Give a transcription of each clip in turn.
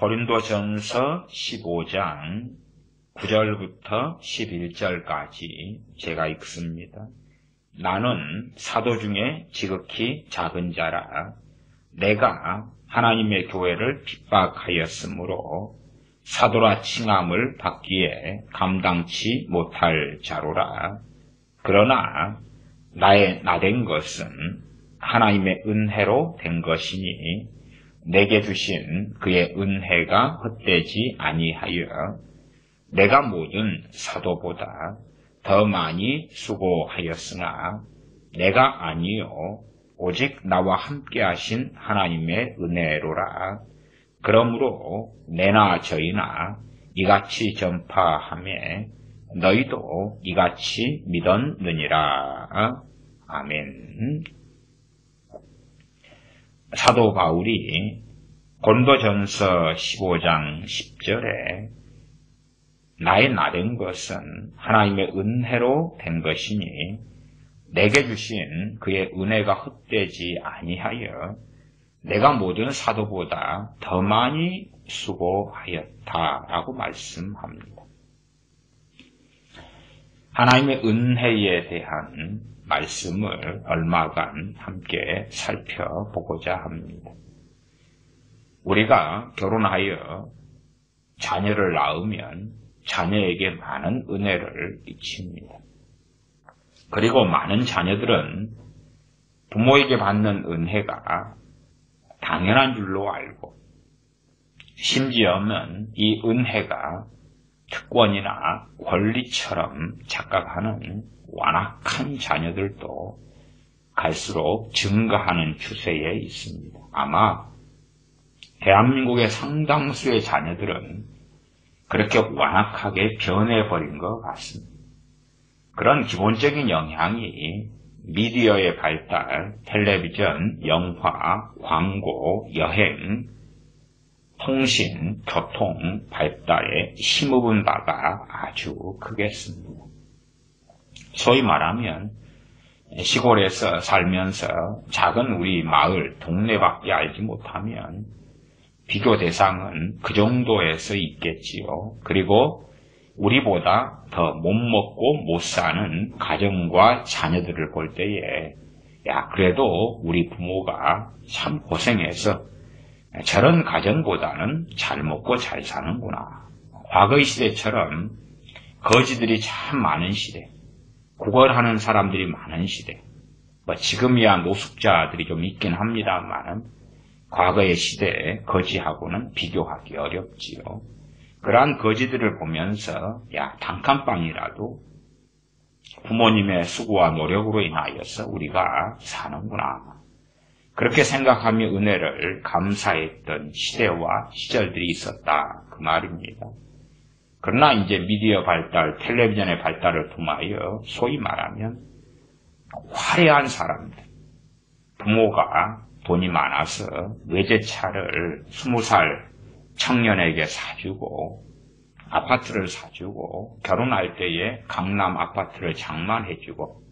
고린도전서 15장 9절부터 11절까지 제가 읽습니다. 나는 사도 중에 지극히 작은 자라. 내가 하나님의 교회를 핍박하였으므로 사도라 칭함을 받기에 감당치 못할 자로라. 그러나 나된 것은 하나님의 은혜로 된 것이니 내게 주신 그의 은혜가 헛되지 아니하여 내가 모든 사도보다 더 많이 수고하였으나 내가 아니요 오직 나와 함께 하신 하나님의 은혜로라. 그러므로 내나 저희나 이같이 전파하며 너희도 이같이 믿었느니라. 아멘. 사도 바울이 고린도전서 15장 10절에 나의 나된 것은 하나님의 은혜로 된 것이니 내게 주신 그의 은혜가 헛되지 아니하여 내가 모든 사도보다 더 많이 수고하였다라고 말씀합니다. 하나님의 은혜에 대한 말씀을 얼마간 함께 살펴보고자 합니다. 우리가 결혼하여 자녀를 낳으면 자녀에게 많은 은혜를 끼칩니다. 그리고 많은 자녀들은 부모에게 받는 은혜가 당연한 줄로 알고 심지어는 이 은혜가 특권이나 권리처럼 착각하는 완악한 자녀들도 갈수록 증가하는 추세에 있습니다. 아마 대한민국의 상당수의 자녀들은 그렇게 완악하게 변해버린 것 같습니다. 그런 기본적인 영향이 미디어의 발달, 텔레비전, 영화, 광고, 여행, 통신, 교통 발달에 힘입은 바가 아주 크겠습니다. 소위 말하면 시골에서 살면서 작은 우리 마을, 동네밖에 알지 못하면 비교 대상은 그 정도에서 있겠지요. 그리고 우리보다 더 못 먹고 못 사는 가정과 자녀들을 볼 때에 그래도 우리 부모가 참 고생해서 저런 가정보다는 잘 먹고 잘 사는구나. 과거의 시대처럼 거지들이 참 많은 시대, 구걸하는 사람들이 많은 시대, 지금이야 노숙자들이 좀 있긴 합니다만은 과거의 시대에 거지하고는 비교하기 어렵지요. 그러한 거지들을 보면서 단칸방이라도 부모님의 수고와 노력으로 인하여서 우리가 사는구나. 그렇게 생각하며 은혜를 감사했던 시대와 시절들이 있었다. 그 말입니다. 그러나 이제 미디어 발달, 텔레비전의 발달을 통하여 소위 말하면 화려한 사람들, 부모가 돈이 많아서 외제차를 20살 청년에게 사주고 아파트를 사주고 결혼할 때에 강남 아파트를 장만해주고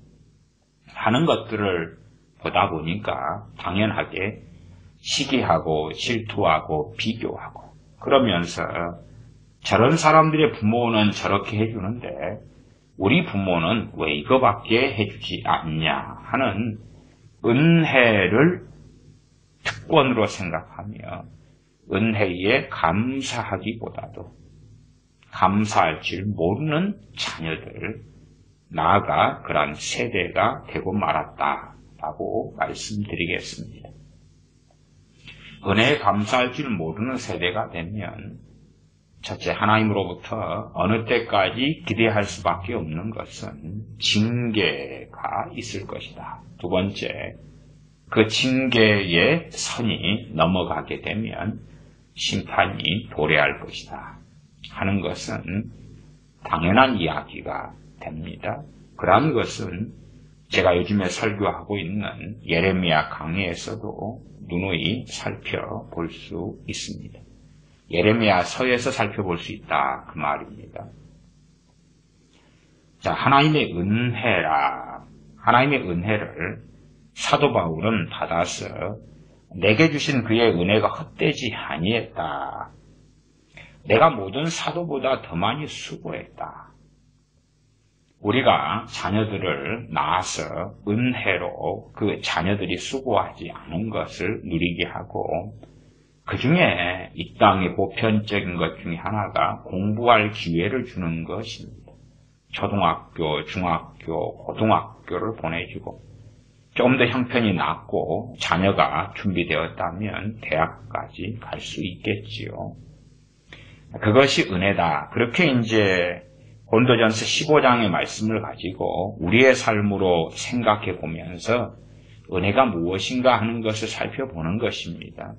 하는 것들을 보다 보니까 당연하게 시기하고 질투하고 비교하고 그러면서 저런 사람들의 부모는 저렇게 해주는데 우리 부모는 왜 이거밖에 해주지 않냐 하는 은혜를 특권으로 생각하며 은혜에 감사하기보다도 감사할 줄 모르는 자녀들, 나아가 그러한 세대가 되고 말았다라고 말씀드리겠습니다. 은혜에 감사할 줄 모르는 세대가 되면 첫째, 하나님으로부터 어느 때까지 기대할 수밖에 없는 것은 징계가 있을 것이다. 두 번째, 그 징계의 선이 넘어가게 되면 심판이 도래할 것이다 하는 것은 당연한 이야기가 됩니다. 그러한 것은 제가 요즘에 설교하고 있는 예레미야 강해에서도 누누이 살펴볼 수 있습니다. 예레미야 서에서 살펴볼 수 있다 그 말입니다. 자, 하나님의 은혜라. 하나님의 은혜를 사도 바울은 받아서 내게 주신 그의 은혜가 헛되지 아니했다. 내가 모든 사도보다 더 많이 수고했다. 우리가 자녀들을 낳아서 은혜로 그 자녀들이 수고하지 않은 것을 누리게 하고, 그 중에 이 땅의 보편적인 것 중에 하나가 공부할 기회를 주는 것입니다. 초등학교, 중학교, 고등학교를 보내주고, 조금 더 형편이 낮고 자녀가 준비되었다면 대학까지 갈 수 있겠지요. 그것이 은혜다. 그렇게 이제 고린도전서 15장의 말씀을 가지고 우리의 삶으로 생각해 보면서 은혜가 무엇인가 하는 것을 살펴보는 것입니다.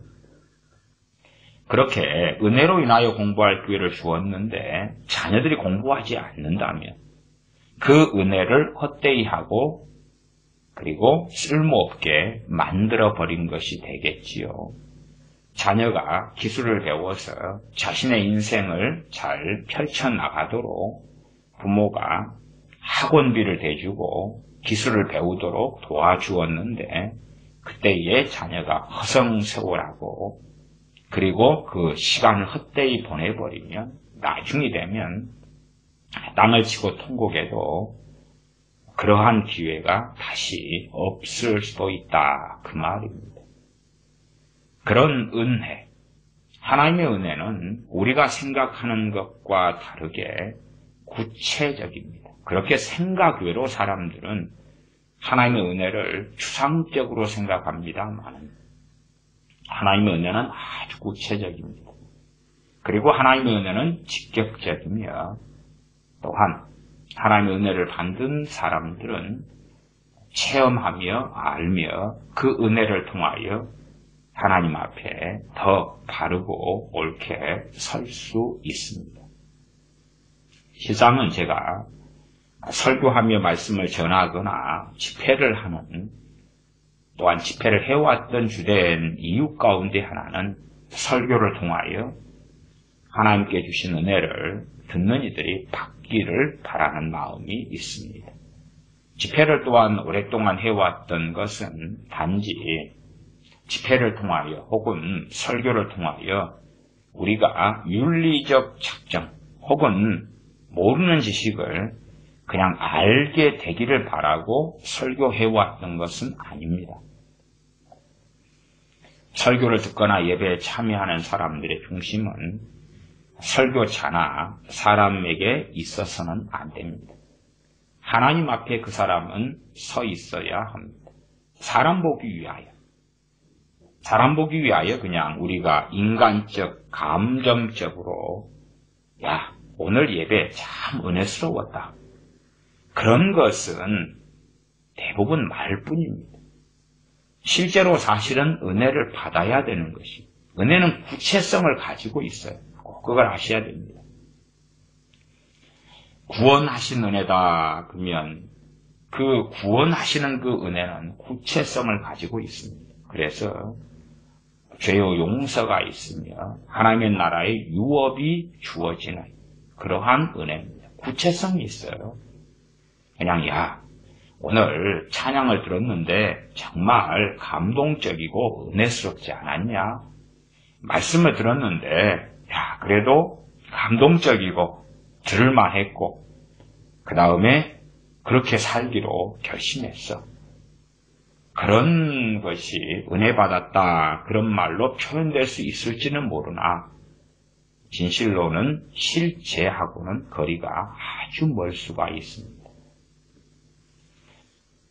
그렇게 은혜로 인하여 공부할 기회를 주었는데 자녀들이 공부하지 않는다면 그 은혜를 헛되이 하고 그리고 쓸모없게 만들어버린 것이 되겠지요. 자녀가 기술을 배워서 자신의 인생을 잘 펼쳐나가도록 부모가 학원비를 대주고 기술을 배우도록 도와주었는데 그때의 자녀가 허송세월하고 그리고 그 시간을 헛되이 보내버리면 나중이 되면 땅을 치고 통곡해도 그러한 기회가 다시 없을 수도 있다. 그 말입니다. 그런 은혜, 하나님의 은혜는 우리가 생각하는 것과 다르게 구체적입니다. 그렇게 생각 외로 사람들은 하나님의 은혜를 추상적으로 생각합니다만 하나님의 은혜는 아주 구체적입니다. 그리고 하나님의 은혜는 직접적이며 또한 하나님의 은혜를 받은 사람들은 체험하며 알며 그 은혜를 통하여 하나님 앞에 더 바르고 옳게 설 수 있습니다. 시장은 제가 설교하며 말씀을 전하거나 집회를 하는 또한 집회를 해왔던 주된 이유 가운데 하나는 설교를 통하여 하나님께 주신 은혜를 듣는 이들이 받기를 바라는 마음이 있습니다. 집회를 또한 오랫동안 해왔던 것은 단지 집회를 통하여 혹은 설교를 통하여 우리가 윤리적 작정 혹은 모르는 지식을 그냥 알게 되기를 바라고 설교해왔던 것은 아닙니다. 설교를 듣거나 예배에 참여하는 사람들의 중심은 설교자나 사람에게 있어서는 안 됩니다. 하나님 앞에 그 사람은 서 있어야 합니다. 사람 보기 위하여. 사람 보기 위하여 그냥 우리가 인간적, 감정적으로 야, 오늘 예배 참 은혜스러웠다. 그런 것은 대부분 말뿐입니다. 실제로 사실은 은혜를 받아야 되는 것이 은혜는 구체성을 가지고 있어요. 꼭 그걸 아셔야 됩니다. 구원하신 은혜다 그러면 그 구원하시는 그 은혜는 구체성을 가지고 있습니다. 그래서 죄의 용서가 있으며 하나님의 나라의 유업이 주어지는 그러한 은혜입니다. 구체성이 있어요. 그냥 야 오늘 찬양을 들었는데 정말 감동적이고 은혜스럽지 않았냐? 말씀을 들었는데 야 그래도 감동적이고 들을만했고 그 다음에 그렇게 살기로 결심했어. 그런 것이 은혜 받았다 그런 말로 표현될 수 있을지는 모르나 진실로는 실제하고는 거리가 아주 멀 수가 있습니다.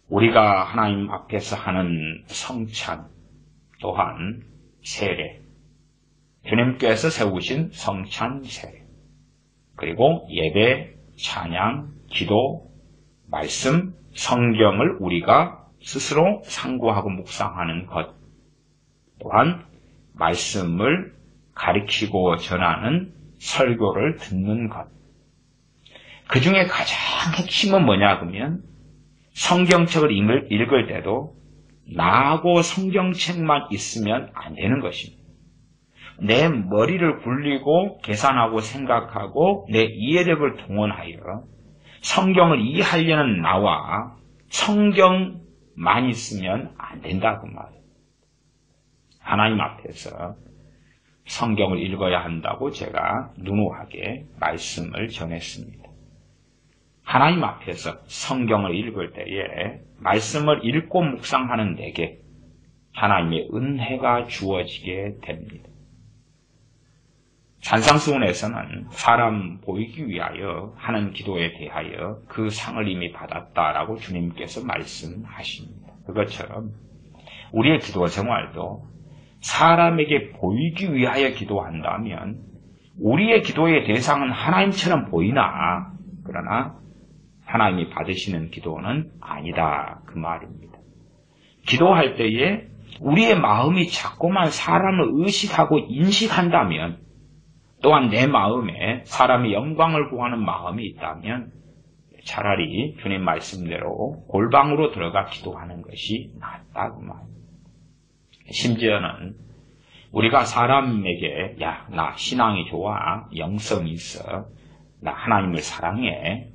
우리가 하나님 앞에서 하는 성찬 또한 세례, 주님께서 세우신 성찬 세례, 그리고 예배, 찬양, 기도, 말씀, 성경을 우리가 스스로 상고하고 묵상하는 것, 또한 말씀을 가리키고 전하는 설교를 듣는 것. 그 중에 가장 핵심은 뭐냐 그러면 성경책을 읽을 때도 나하고 성경책만 있으면 안 되는 것입니다. 내 머리를 굴리고 계산하고 생각하고 내 이해력을 동원하여 성경을 이해하려는 나와 성경만 있으면 안 된다고 말이에요. 하나님 앞에서 성경을 읽어야 한다고 제가 누누하게 말씀을 전했습니다. 하나님 앞에서 성경을 읽을 때에 말씀을 읽고 묵상하는 내게 하나님의 은혜가 주어지게 됩니다. 산상수훈에서는 사람 보이기 위하여 하는 기도에 대하여 그 상을 이미 받았다라고 주님께서 말씀하십니다. 그것처럼 우리의 기도 생활도 사람에게 보이기 위하여 기도한다면 우리의 기도의 대상은 하나님처럼 보이나 그러나 하나님이 받으시는 기도는 아니다 그 말입니다. 기도할 때에 우리의 마음이 자꾸만 사람을 의식하고 인식한다면 또한 내 마음에 사람의 영광을 구하는 마음이 있다면 차라리 주님 말씀대로 골방으로 들어가 기도하는 것이 낫다 그 말입니다. 심지어는 우리가 사람에게 야, 나 신앙이 좋아, 영성이 있어, 나 하나님을 사랑해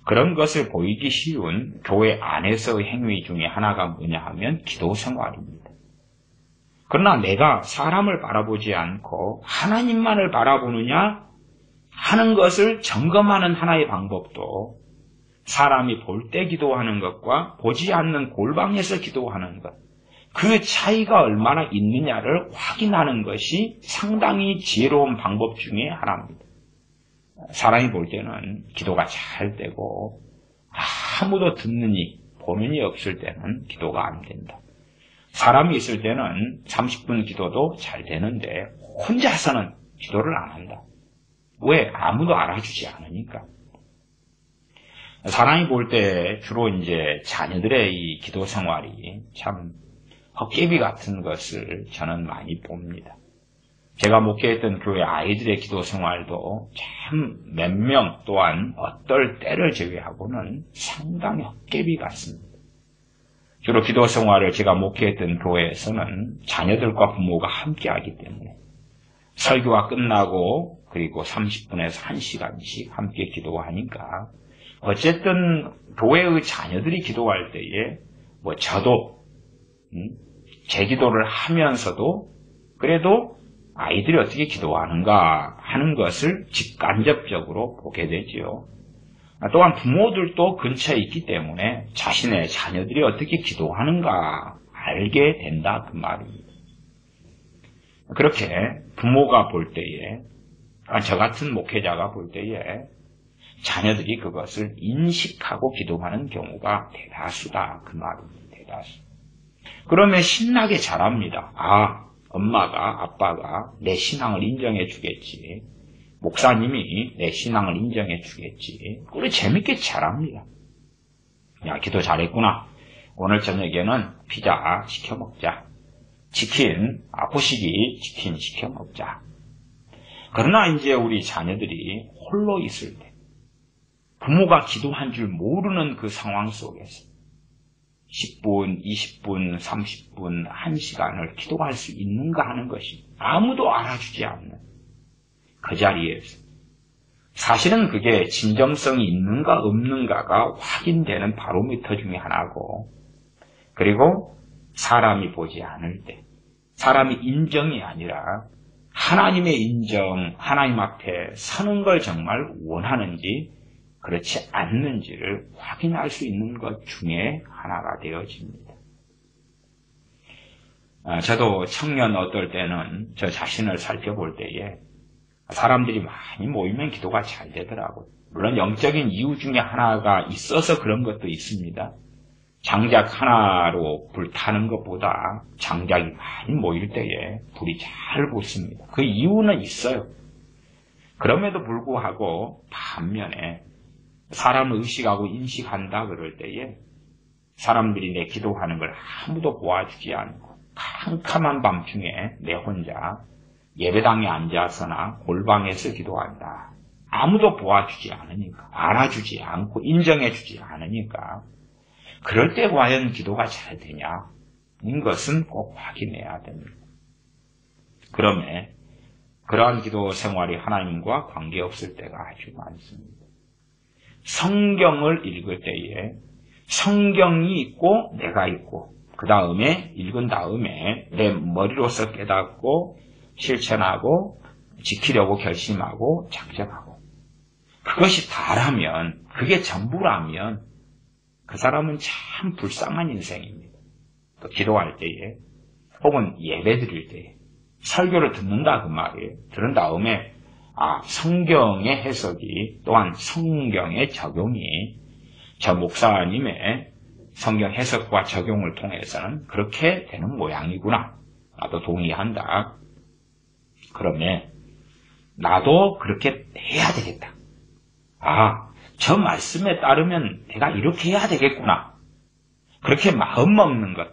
그런 것을 보이기 쉬운 교회 안에서의 행위 중에 하나가 뭐냐 하면 기도 생활입니다. 그러나 내가 사람을 바라보지 않고 하나님만을 바라보느냐 하는 것을 점검하는 하나의 방법도 사람이 볼 때 기도하는 것과 보지 않는 골방에서 기도하는 것, 그 차이가 얼마나 있느냐를 확인하는 것이 상당히 지혜로운 방법 중에 하나입니다. 사람이 볼 때는 기도가 잘 되고 아무도 듣는 이, 보는 이 없을 때는 기도가 안 된다. 사람이 있을 때는 30분 기도도 잘 되는데 혼자서는 기도를 안 한다. 왜? 아무도 알아주지 않으니까. 사람이 볼 때 주로 이제 자녀들의 이 기도 생활이 참 헛개비 같은 것을 저는 많이 봅니다. 제가 목회했던 교회 아이들의 기도 생활도 참 몇 명 또한 어떨 때를 제외하고는 상당히 헛개비 같습니다. 주로 기도 생활을 제가 목회했던 교회에서는 자녀들과 부모가 함께 하기 때문에 설교가 끝나고 그리고 30분에서 1시간씩 함께 기도하니까 어쨌든 교회의 자녀들이 기도할 때에 뭐 저도 제 기도를 하면서도 그래도 아이들이 어떻게 기도하는가 하는 것을 직간접적으로 보게 되지요. 또한 부모들도 근처에 있기 때문에 자신의 자녀들이 어떻게 기도하는가 알게 된다 그 말입니다. 그렇게 부모가 볼 때에 저 같은 목회자가 볼 때에 자녀들이 그것을 인식하고 기도하는 경우가 대다수다 그 말입니다. 대다수. 그러면 신나게 자랍니다. 아, 엄마가 아빠가 내 신앙을 인정해 주겠지. 목사님이 내 신앙을 인정해 주겠지. 우리 재밌게 잘합니다. 야, 기도 잘했구나. 오늘 저녁에는 피자 시켜 먹자. 치킨, 후식이 치킨 시켜 먹자. 그러나 이제 우리 자녀들이 홀로 있을 때, 부모가 기도한 줄 모르는 그 상황 속에서 10분, 20분, 30분, 1시간을 기도할 수 있는가 하는 것이 아무도 알아주지 않는 그 자리에서 사실은 그게 진정성이 있는가 없는가가 확인되는 바로미터 중에 하나고 그리고 사람이 보지 않을 때 사람이 인정이 아니라 하나님의 인정, 하나님 앞에 서는 걸 정말 원하는지 그렇지 않는지를 확인할 수 있는 것 중에 하나가 되어집니다. 저도 청년 어떨 때는 저 자신을 살펴볼 때에 사람들이 많이 모이면 기도가 잘 되더라고요. 물론 영적인 이유 중에 하나가 있어서 그런 것도 있습니다. 장작 하나로 불타는 것보다 장작이 많이 모일 때에 불이 잘 붙습니다. 그 이유는 있어요. 그럼에도 불구하고 반면에 사람을 의식하고 인식한다 그럴 때에 사람들이 내 기도하는 걸 아무도 보아주지 않고 캄캄한 밤중에 내 혼자 예배당에 앉아서나 골방에서 기도한다. 아무도 보아주지 않으니까, 알아주지 않고 인정해주지 않으니까 그럴 때 과연 기도가 잘 되냐? 인 것은 꼭 확인해야 됩니다. 그러면 그러한 기도 생활이 하나님과 관계없을 때가 아주 많습니다. 성경을 읽을 때에 성경이 있고 내가 있고 그 다음에 읽은 다음에 내 머리로서 깨닫고 실천하고 지키려고 결심하고 작정하고 그것이 다라면 그게 전부라면 그 사람은 참 불쌍한 인생입니다. 또 기도할 때에 혹은 예배 드릴 때에 설교를 듣는다 그 말이에요. 들은 다음에 성경의 해석이 또한 성경의 적용이 저 목사님의 성경 해석과 적용을 통해서는 그렇게 되는 모양이구나. 나도 동의한다. 그러면 나도 그렇게 해야 되겠다. 저 말씀에 따르면 내가 이렇게 해야 되겠구나. 그렇게 마음먹는 것.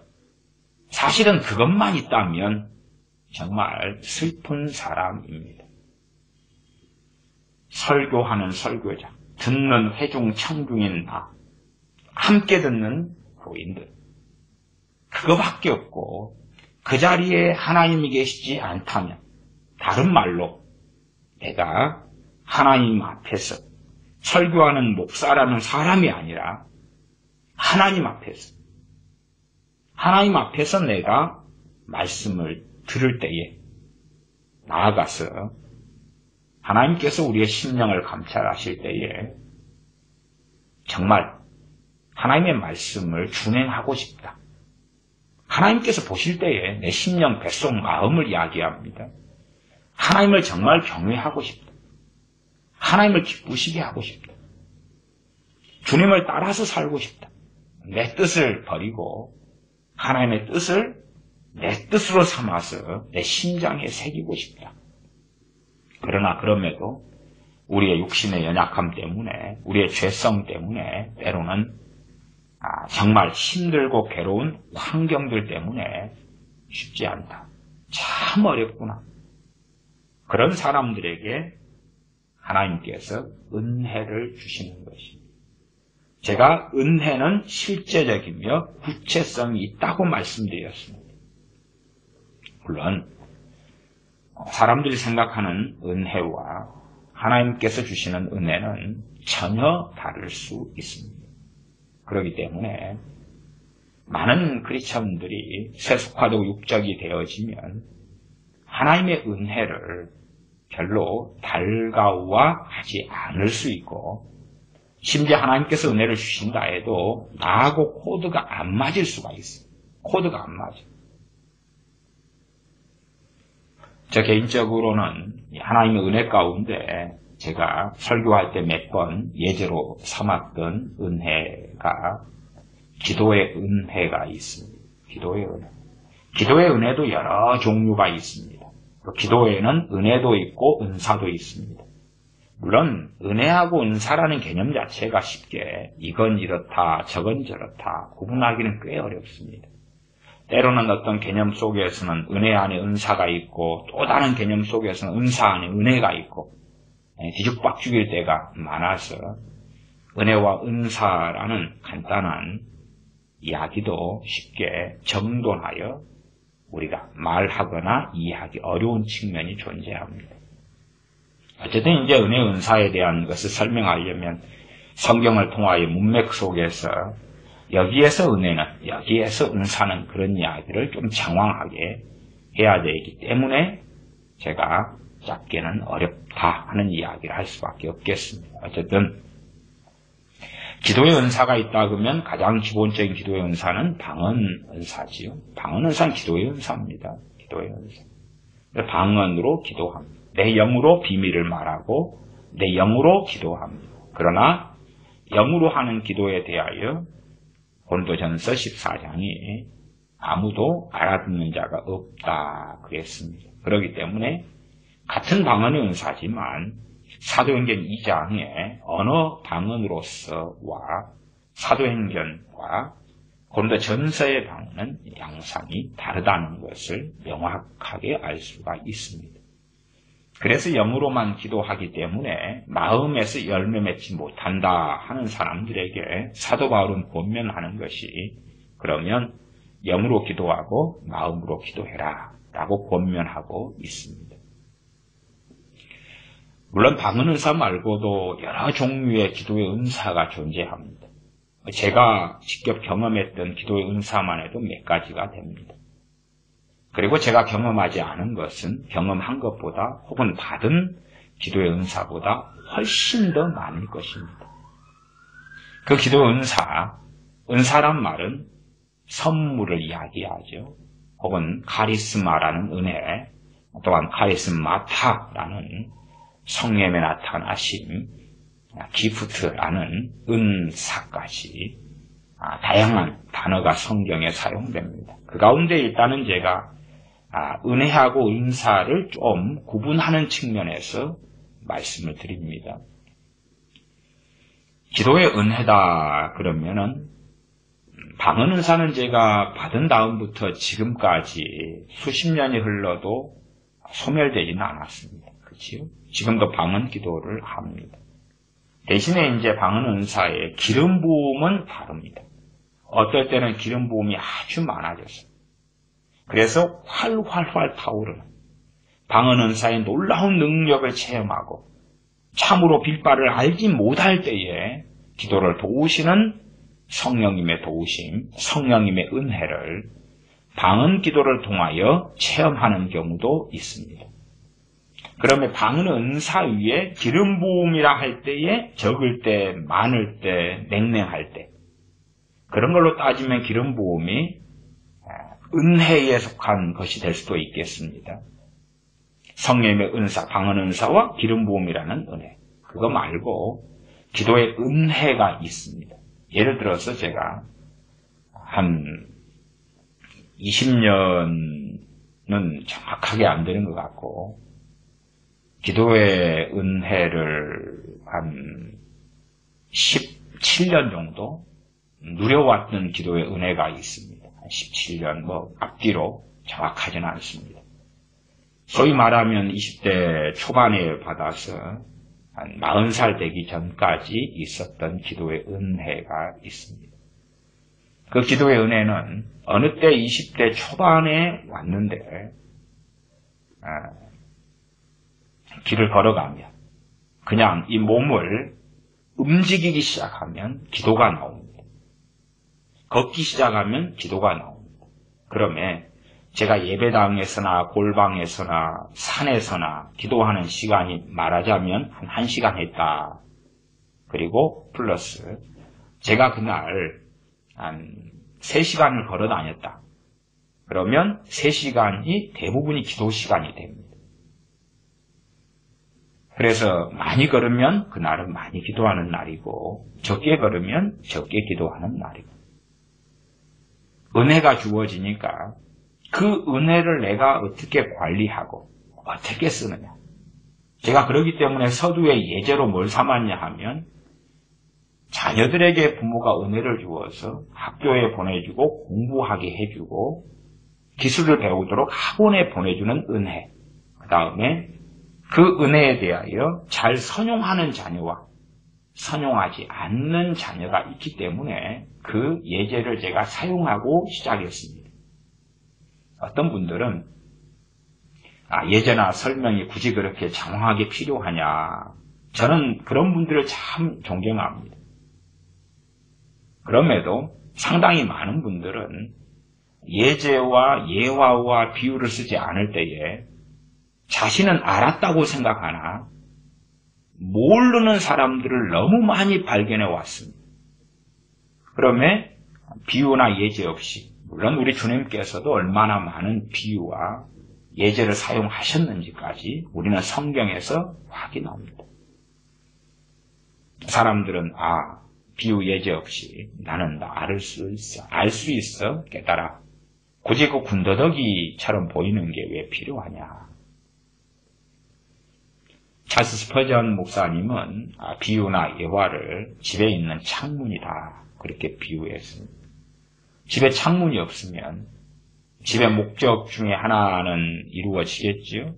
사실은 그것만 있다면 정말 슬픈 사람입니다. 설교하는 설교자, 듣는 회중 청중인 나, 함께 듣는 교인들. 그거밖에 없고 그 자리에 하나님이 계시지 않다면 다른 말로 내가 하나님 앞에서 설교하는 목사라는 사람이 아니라 하나님 앞에서 내가 말씀을 들을 때에 나아가서 하나님께서 우리의 심령을 감찰하실 때에 정말 하나님의 말씀을 준행하고 싶다. 하나님께서 보실 때에 내 심령 뱃속 마음을 이야기합니다. 하나님을 정말 경외하고 싶다. 하나님을 기쁘시게 하고 싶다. 주님을 따라서 살고 싶다. 내 뜻을 버리고 하나님의 뜻을 내 뜻으로 삼아서 내 심장에 새기고 싶다. 그러나 그럼에도 우리의 육신의 연약함 때문에 우리의 죄성 때문에 때로는 정말 힘들고 괴로운 환경들 때문에 쉽지 않다. 참 어렵구나. 그런 사람들에게 하나님께서 은혜를 주시는 것입니다. 제가 은혜는 실제적이며 구체성이 있다고 말씀드렸습니다. 물론 사람들이 생각하는 은혜와 하나님께서 주시는 은혜는 전혀 다를 수 있습니다. 그렇기 때문에 많은 크리스천들이 세속화되고 육적이 되어지면 하나님의 은혜를 별로 달가워하지 않을 수 있고 심지어 하나님께서 은혜를 주신다 해도 나하고 코드가 안 맞을 수가 있어요. 코드가 안 맞아요. 저 개인적으로는 하나님의 은혜 가운데 제가 설교할 때 몇 번 예제로 삼았던 은혜가 기도의 은혜가 있습니다. 기도의 은혜. 기도의 은혜도 여러 종류가 있습니다. 기도에는 은혜도 있고 은사도 있습니다. 물론 은혜하고 은사라는 개념 자체가 쉽게 이건 이렇다 저건 저렇다 구분하기는 꽤 어렵습니다. 때로는 어떤 개념 속에서는 은혜 안에 은사가 있고 또 다른 개념 속에서는 은사 안에 은혜가 있고 뒤죽박죽일 때가 많아서 은혜와 은사라는 간단한 이야기도 쉽게 정돈하여 우리가 말하거나 이해하기 어려운 측면이 존재합니다. 어쨌든 이제 은혜 은사에 대한 것을 설명하려면 성경을 통하여 문맥 속에서 여기에서 은혜는 여기에서 은사는 그런 이야기를 좀 장황하게 해야 되기 때문에 제가 짧게는 어렵다 하는 이야기를 할 수밖에 없겠습니다. 어쨌든 기도의 은사가 있다 그러면 가장 기본적인 기도의 은사는 방언 은사지요. 방언 은사는 기도의 은사입니다. 기도의 은사. 방언으로 기도합니다. 내 영으로 비밀을 말하고 내 영으로 기도합니다. 그러나 영으로 하는 기도에 대하여 고린도전서 14장이 아무도 알아듣는 자가 없다 그랬습니다. 그렇기 때문에 같은 방언의 은사지만 사도행전 2장에 언어 방언으로서와 사도행전과 고린도전서의 방언은 양상이 다르다는 것을 명확하게 알 수가 있습니다. 그래서 영으로만 기도하기 때문에 마음에서 열매 맺지 못한다 하는 사람들에게 사도 바울은 권면하는 것이 그러면 영으로 기도하고 마음으로 기도해라 라고 권면하고 있습니다. 물론 방언 은사 말고도 여러 종류의 기도의 은사가 존재합니다. 제가 직접 경험했던 기도의 은사만 해도 몇 가지가 됩니다. 그리고 제가 경험하지 않은 것은 경험한 것보다 혹은 받은 기도의 은사보다 훨씬 더 많을 것입니다. 그 기도의 은사란 말은 선물을 이야기하죠. 혹은 카리스마라는 은혜, 또한 카리스마타라는 성령에 나타나심, 기프트라는 은사까지 다양한 단어가 성경에 사용됩니다. 그 가운데 일단은 제가 은혜하고 은사를 좀 구분하는 측면에서 말씀을 드립니다. 기도의 은혜다 그러면은 방언 은사는 제가 받은 다음부터 지금까지 수십 년이 흘러도 소멸되지는 않았습니다. 그렇지요? 지금도 방언 기도를 합니다. 대신에 이제 방언 은사의 기름 부음은 다릅니다. 어떨 때는 기름 부음이 아주 많아졌어요. 그래서 활활활 타오르는 방언 은사의 놀라운 능력을 체험하고 참으로 빌바를 알지 못할 때에 기도를 도우시는 성령님의 도우심, 성령님의 은혜를 방언 기도를 통하여 체험하는 경우도 있습니다. 그러면 방언 은사 위에 기름 부음이라 할 때에 적을 때, 많을 때, 냉랭할 때 그런 걸로 따지면 기름 부음이 은혜에 속한 것이 될 수도 있겠습니다. 성령님의 은사, 방언 은사와 기름 부음이라는 은혜. 그거 말고 기도의 은혜가 있습니다. 예를 들어서 제가 한 20년은 정확하게 안 되는 것 같고 기도의 은혜를 한 17년 정도 누려왔던 기도의 은혜가 있습니다. 17년 앞뒤로 정확하지는 않습니다. 소위 말하면 20대 초반에 받아서 한 40살 되기 전까지 있었던 기도의 은혜가 있습니다. 그 기도의 은혜는 어느 때 20대 초반에 왔는데 길을 걸어가면 그냥 이 몸을 움직이기 시작하면 기도가 나옵니다. 걷기 시작하면 기도가 나옵니다. 그러면 제가 예배당에서나 골방에서나 산에서나 기도하는 시간이 말하자면 한 1시간 했다. 그리고 플러스 제가 그날 한 3시간을 걸어 다녔다. 그러면 3시간이 대부분이 기도 시간이 됩니다. 그래서 많이 걸으면 그날은 많이 기도하는 날이고 적게 걸으면 적게 기도하는 날이고 은혜가 주어지니까 그 은혜를 내가 어떻게 관리하고 어떻게 쓰느냐. 제가 그러기 때문에 서두에 예제로 뭘 삼았냐 하면 자녀들에게 부모가 은혜를 주어서 학교에 보내주고 공부하게 해주고 기술을 배우도록 학원에 보내주는 은혜. 그 다음에 그 은혜에 대하여 잘 선용하는 자녀와 선용하지 않는 자녀가 있기 때문에 그 예제를 제가 사용하고 시작했습니다. 어떤 분들은 예제나 설명이 굳이 그렇게 장황하게 필요하냐. 저는 그런 분들을 참 존경합니다. 그럼에도 상당히 많은 분들은 예제와 예화와 비유를 쓰지 않을 때에 자신은 알았다고 생각하나 모르는 사람들을 너무 많이 발견해 왔습니다. 그러면 비유나 예제 없이 물론 우리 주님께서도 얼마나 많은 비유와 예제를 사용하셨는지까지 우리는 성경에서 확인합니다. 사람들은 비유 예제 없이 나는 알 수 있어 깨달아. 굳이 그 군더더기처럼 보이는 게 왜 필요하냐. 찰스 스퍼전 목사님은 비유나 예화를 집에 있는 창문이다 그렇게 비유했습니다. 집에 창문이 없으면 집의 목적 중에 하나는 이루어지겠지요.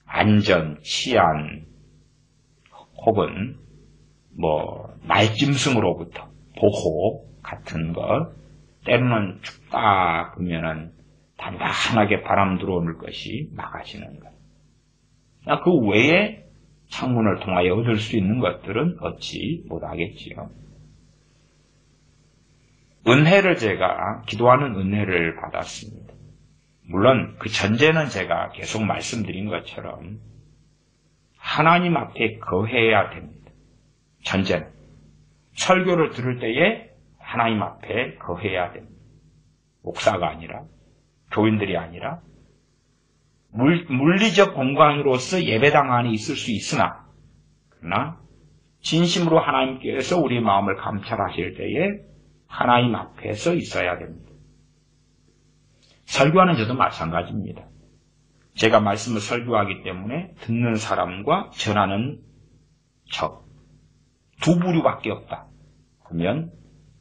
안전, 치안 혹은 말짐승으로부터 보호 같은 것. 때로는 춥다 그러면은 단단하게 바람 들어오는 것이 막아지는 것. 그 외에 창문을 통하여 얻을 수 있는 것들은 얻지 못하겠지요. 은혜를 제가 기도하는 은혜를 받았습니다. 물론 그 전제는 제가 계속 말씀드린 것처럼 하나님 앞에 거해야 됩니다. 전제는. 설교를 들을 때에 하나님 앞에 거해야 됩니다. 목사가 아니라, 교인들이 아니라, 물리적 공간으로서 예배당 안에 있을 수 있으나, 그러나 진심으로 하나님께서 우리 마음을 감찰하실 때에 하나님 앞에서 있어야 됩니다. 설교하는 저도 마찬가지입니다. 제가 말씀을 설교하기 때문에 듣는 사람과 전하는 저 두 부류밖에 없다. 그러면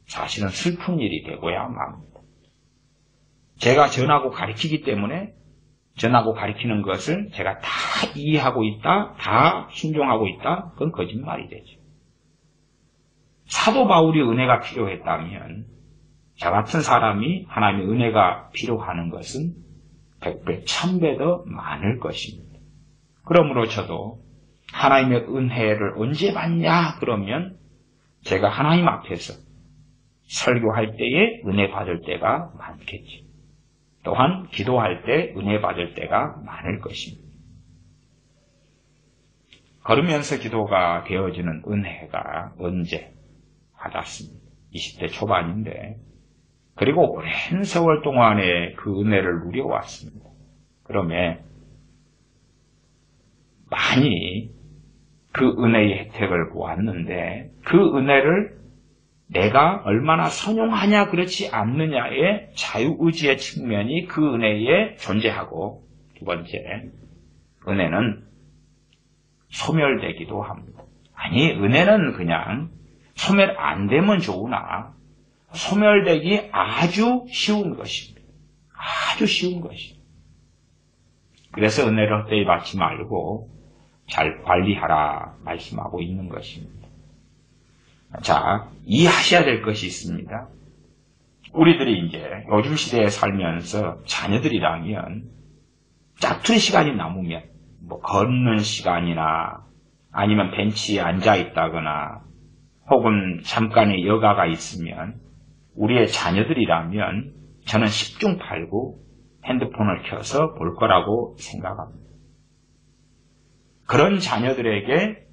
사실은 슬픈 일이 되고야 맙니다. 제가 전하고 가르치기 때문에 전하고 가르치는 것을 제가 다 이해하고 있다, 다 순종하고 있다, 그건 거짓말이 되죠. 사도 바울이 은혜가 필요했다면 저 같은 사람이 하나님의 은혜가 필요하는 것은 100배, 1000배 더 많을 것입니다. 그러므로 저도 하나님의 은혜를 언제 받냐 그러면 제가 하나님 앞에서 설교할 때에 은혜 받을 때가 많겠죠. 또한 기도할 때 은혜 받을 때가 많을 것입니다. 걸으면서 기도가 되어지는 은혜가 언제 받았습니다. 20대 초반인데 그리고 오랜 세월 동안에 그 은혜를 누려왔습니다. 그러면 많이 그 은혜의 혜택을 보았는데 그 은혜를 내가 얼마나 선용하냐 그렇지 않느냐의 자유의지의 측면이 그 은혜에 존재하고 두 번째, 은혜는 소멸되기도 합니다. 아니, 은혜는 그냥 소멸 안 되면 좋으나 소멸되기 아주 쉬운 것입니다. 아주 쉬운 것입니다. 그래서 은혜를 헛되이 받지 말고 잘 관리하라 말씀하고 있는 것입니다. 자, 이해하셔야 될 것이 있습니다. 우리들이 이제 요즘 시대에 살면서 자녀들이라면 짜투리 시간이 남으면 뭐 걷는 시간이나 아니면 벤치에 앉아 있다거나 혹은 잠깐의 여가가 있으면 우리의 자녀들이라면 저는 10중 8구 핸드폰을 켜서 볼 거라고 생각합니다. 그런 자녀들에게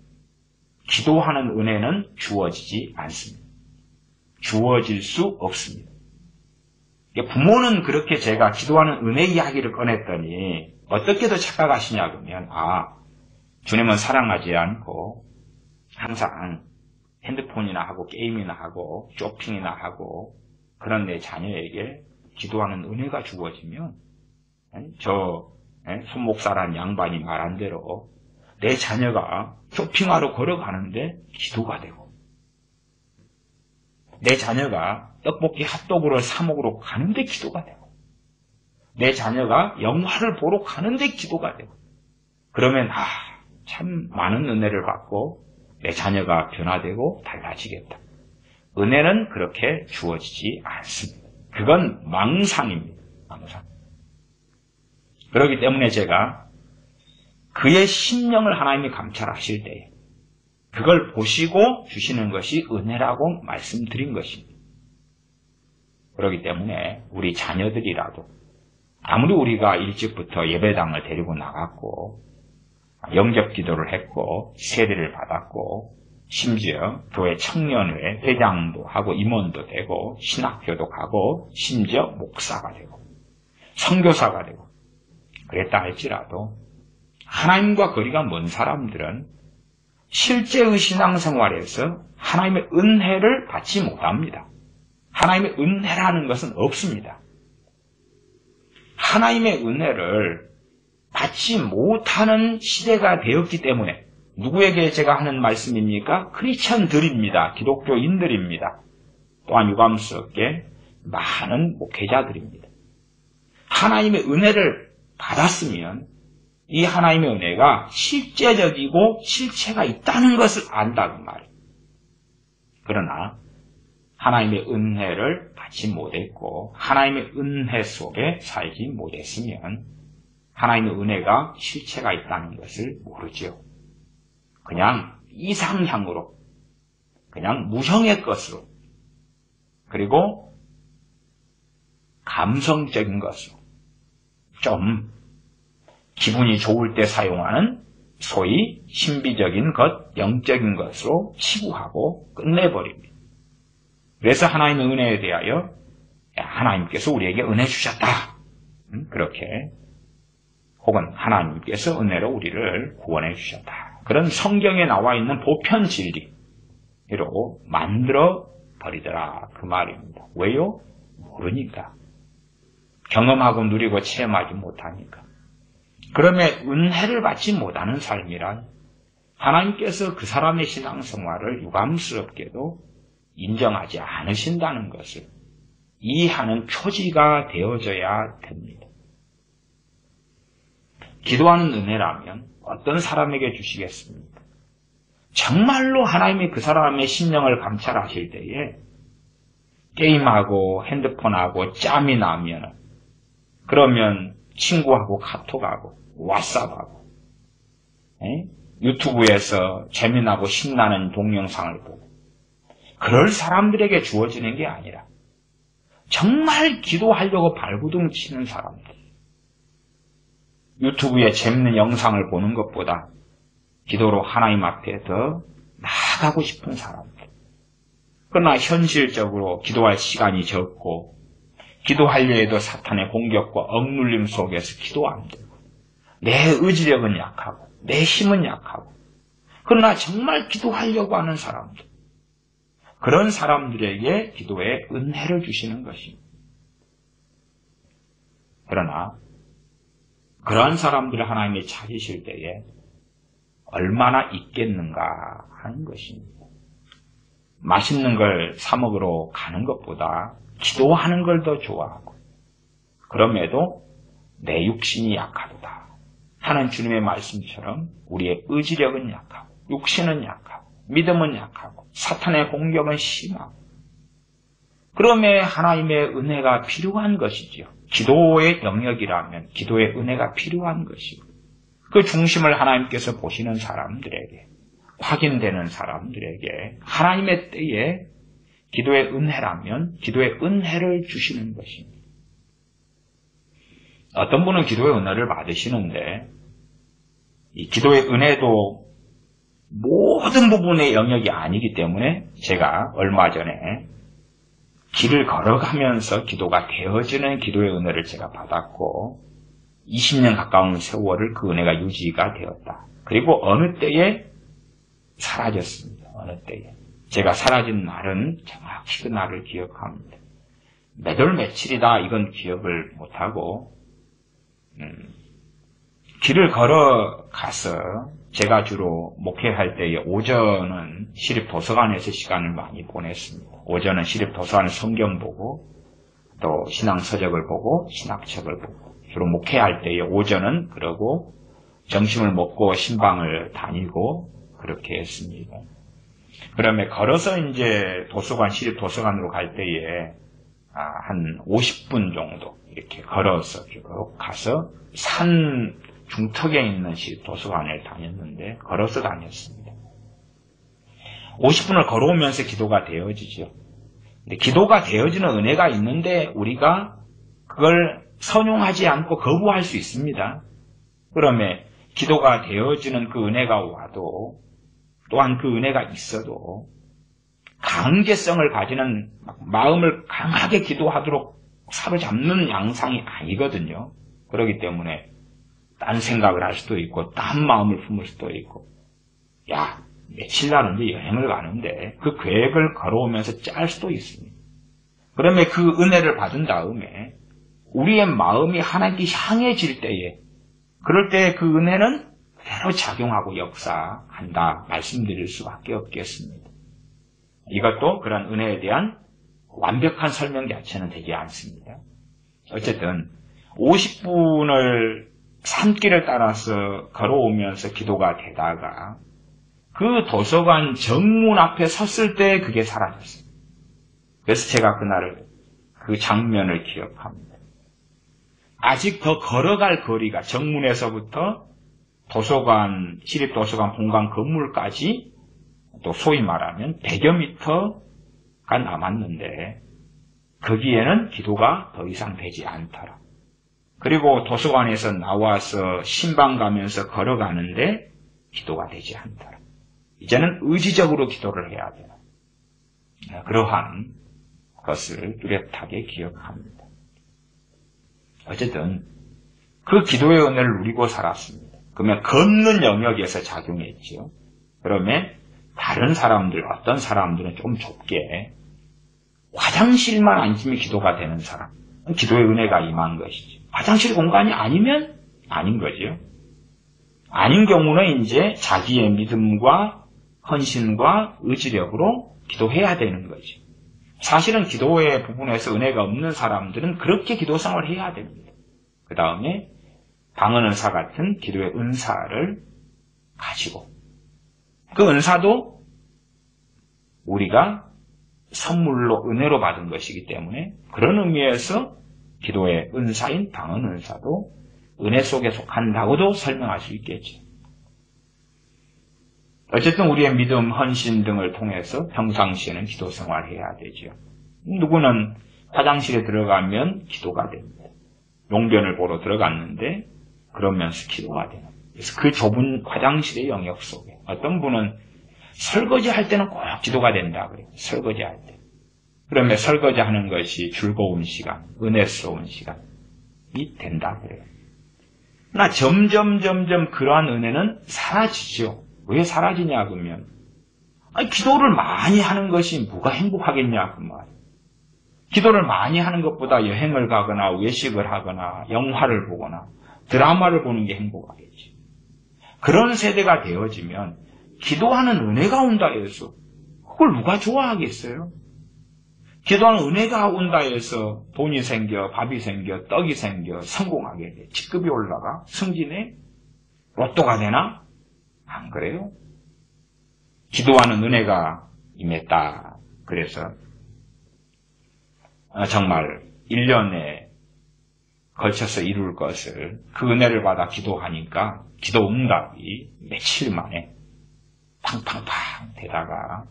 기도하는 은혜는 주어지지 않습니다. 주어질 수 없습니다. 부모는 그렇게 제가 기도하는 은혜 이야기를 꺼냈더니 어떻게도 착각하시냐 그러면 주님은 사랑하지 않고 항상 핸드폰이나 하고 게임이나 하고 쇼핑이나 하고 그런 내 자녀에게 기도하는 은혜가 주어지면 손목사란 양반이 말한 대로 내 자녀가 쇼핑하러 걸어가는데 기도가 되고 내 자녀가 떡볶이 핫도그를 사 먹으러 가는데 기도가 되고 내 자녀가 영화를 보러 가는데 기도가 되고 그러면 참 많은 은혜를 받고 내 자녀가 변화되고 달라지겠다. 은혜는 그렇게 주어지지 않습니다. 그건 망상입니다. 망상. 그렇기 때문에 제가 그의 심령을 하나님이 감찰하실 때에 그걸 보시고 주시는 것이 은혜라고 말씀드린 것입니다. 그렇기 때문에 우리 자녀들이라도 아무리 우리가 일찍부터 예배당을 데리고 나갔고 영접 기도를 했고 세례를 받았고 심지어 교회 청년회 회장도 하고 임원도 되고 신학교도 가고 심지어 목사가 되고 선교사가 되고 그랬다 할지라도 하나님과 거리가 먼 사람들은 실제의 신앙생활에서 하나님의 은혜를 받지 못합니다. 하나님의 은혜라는 것은 없습니다. 하나님의 은혜를 받지 못하는 시대가 되었기 때문에 누구에게 제가 하는 말씀입니까? 크리스천들입니다. 기독교인들입니다. 또한 유감스럽게 많은 목회자들입니다. 하나님의 은혜를 받았으면 이 하나님의 은혜가 실제적이고 실체가 있다는 것을 안다는 말이에요. 그러나 하나님의 은혜를 받지 못했고 하나님의 은혜 속에 살지 못했으면 하나님의 은혜가 실체가 있다는 것을 모르죠. 그냥 이상향으로, 그냥 무형의 것으로, 그리고 감성적인 것으로, 좀 기분이 좋을 때 사용하는 소위 신비적인 것, 영적인 것으로 치부하고 끝내버립니다. 그래서 하나님의 은혜에 대하여 하나님께서 우리에게 은혜 주셨다. 그렇게 혹은 하나님께서 은혜로 우리를 구원해 주셨다. 그런 성경에 나와 있는 보편 진리로 만들어 버리더라. 그 말입니다. 왜요? 모르니까. 경험하고 누리고 체험하지 못하니까. 그러면 은혜를 받지 못하는 삶이란 하나님께서 그 사람의 신앙생활을 유감스럽게도 인정하지 않으신다는 것을 이해하는 표지가 되어져야 됩니다. 기도하는 은혜라면 어떤 사람에게 주시겠습니까? 정말로 하나님이 그 사람의 심령을 감찰하실 때에 게임하고 핸드폰하고 짬이 나면 그러면 친구하고 카톡하고 왓츠업하고 유튜브에서 재미나고 신나는 동영상을 보고 그럴 사람들에게 주어지는 게 아니라 정말 기도하려고 발구둥 치는 사람들, 유튜브에 재밌는 영상을 보는 것보다 기도로 하나님 앞에 더 나아가고 싶은 사람들, 그러나 현실적으로 기도할 시간이 적고 기도하려 해도 사탄의 공격과 억눌림 속에서 기도 안 되고 내 의지력은 약하고 내 힘은 약하고 그러나 정말 기도하려고 하는 사람들, 그런 사람들에게 기도에 은혜를 주시는 것입니다. 그러나 그러한 사람들을 하나님이 찾으실 때에 얼마나 있겠는가 하는 것입니다. 맛있는 걸 사 먹으러 가는 것보다 기도하는 걸 더 좋아하고 그럼에도 내 육신이 약하도다 하는 주님의 말씀처럼 우리의 의지력은 약하고 육신은 약하고 믿음은 약하고 사탄의 공격은 심하고 그러면 하나님의 은혜가 필요한 것이지요. 기도의 영역이라면 기도의 은혜가 필요한 것이고 그 중심을 하나님께서 보시는 사람들에게 확인되는 사람들에게 하나님의 때에 기도의 은혜라면 기도의 은혜를 주시는 것입니다. 어떤 분은 기도의 은혜를 받으시는데 이 기도의 은혜도 모든 부분의 영역이 아니기 때문에 제가 얼마 전에 길을 걸어가면서 기도가 되어지는 기도의 은혜를 제가 받았고 20년 가까운 세월을 그 은혜가 유지가 되었다. 그리고 어느 때에 사라졌습니다. 어느 때에. 제가 사라진 날은 정확히 그 날을 기억합니다. 몇 월 며칠이다 이건 기억을 못하고 길을 걸어가서 제가 주로 목회할 때에 오전은 시립도서관에서 시간을 많이 보냈습니다. 오전은 시립도서관 성경 보고 또 신앙서적을 보고 신학책을 보고 주로 목회할 때에 오전은 그러고 점심을 먹고 신방을 다니고 그렇게 했습니다. 그러면 걸어서 이제 도서관, 시립도서관으로 갈 때에 한 50분 정도 이렇게 걸어서 쭉 가서 산 중턱에 있는 시립도서관을 다녔는데 걸어서 다녔습니다. 50분을 걸어오면서 기도가 되어지죠. 근데 기도가 되어지는 은혜가 있는데 우리가 그걸 선용하지 않고 거부할 수 있습니다. 그러면 기도가 되어지는 그 은혜가 와도 또한 그 은혜가 있어도 강제성을 가지는 마음을 강하게 기도하도록 사로잡는 양상이 아니거든요. 그렇기 때문에 딴 생각을 할 수도 있고 딴 마음을 품을 수도 있고 야 며칠 나는데 여행을 가는데 그 계획을 걸어오면서 짤 수도 있습니다. 그러면 그 은혜를 받은 다음에 우리의 마음이 하나님께 향해질 때에 그럴 때 그 은혜는 그대로 작용하고 역사한다 말씀드릴 수밖에 없겠습니다. 이것도 그런 은혜에 대한 완벽한 설명 자체는 되지 않습니다. 어쨌든 50분을 산길을 따라서 걸어오면서 기도가 되다가 그 도서관 정문 앞에 섰을 때 그게 사라졌어요. 그래서 제가 그날을 그 장면을 기억합니다. 아직 더 걸어갈 거리가 정문에서부터 도서관, 시립도서관 본관 건물까지 또 소위 말하면 100여 미터가 남았는데 거기에는 기도가 더 이상 되지 않더라. 그리고 도서관에서 나와서 신방 가면서 걸어가는데 기도가 되지 않더라. 이제는 의지적으로 기도를 해야 되나. 그러한 것을 뚜렷하게 기억합니다. 어쨌든 그 기도의 은혜를 누리고 살았습니다. 그러면 걷는 영역에서 작용했지요. 그러면 다른 사람들, 어떤 사람들은 좀 좁게 화장실만 앉으면 기도가 되는 사람, 기도의 은혜가 임한 것이지. 화장실 공간이 아니면 아닌 거죠. 아닌 경우는 이제 자기의 믿음과 헌신과 의지력으로 기도해야 되는 거지. 사실은 기도의 부분에서 은혜가 없는 사람들은 그렇게 기도 생활을 해야 됩니다. 그 다음에 방언 은사 같은 기도의 은사를 가지고 그 은사도 우리가 선물로 은혜로 받은 것이기 때문에 그런 의미에서 기도의 은사인 방언 은사도 은혜 속에 속한다고도 설명할 수 있겠죠. 어쨌든 우리의 믿음, 헌신 등을 통해서 평상시에는 기도 생활해야 되죠. 누구는 화장실에 들어가면 기도가 됩니다. 용변을 보러 들어갔는데 그러면서 기도가 되는. 그래서 그 좁은 화장실의 영역 속에 어떤 분은 설거지할 때는 꼭 기도가 된다 그래요. 설거지할 때. 그러면 설거지하는 것이 즐거운 시간, 은혜스러운 시간이 된다 그래요. 그러나 점점 그러한 은혜는 사라지죠. 왜 사라지냐 그러면 기도를 많이 하는 것이 뭐가 행복하겠냐 그 말이에요. 기도를 많이 하는 것보다 여행을 가거나 외식을 하거나 영화를 보거나 드라마를 보는 게 행복하겠지. 그런 세대가 되어지면 기도하는 은혜가 온다 해서 그걸 누가 좋아하겠어요? 기도하는 은혜가 온다 해서 돈이 생겨, 밥이 생겨, 떡이 생겨, 성공하게 돼. 직급이 올라가, 승진해, 로또가 되나? 안 그래요? 기도하는 은혜가 임했다. 그래서 정말 1년에 걸쳐서 이룰 것을 그 은혜를 받아 기도하니까 기도 응답이 며칠 만에 팡팡팡 되다가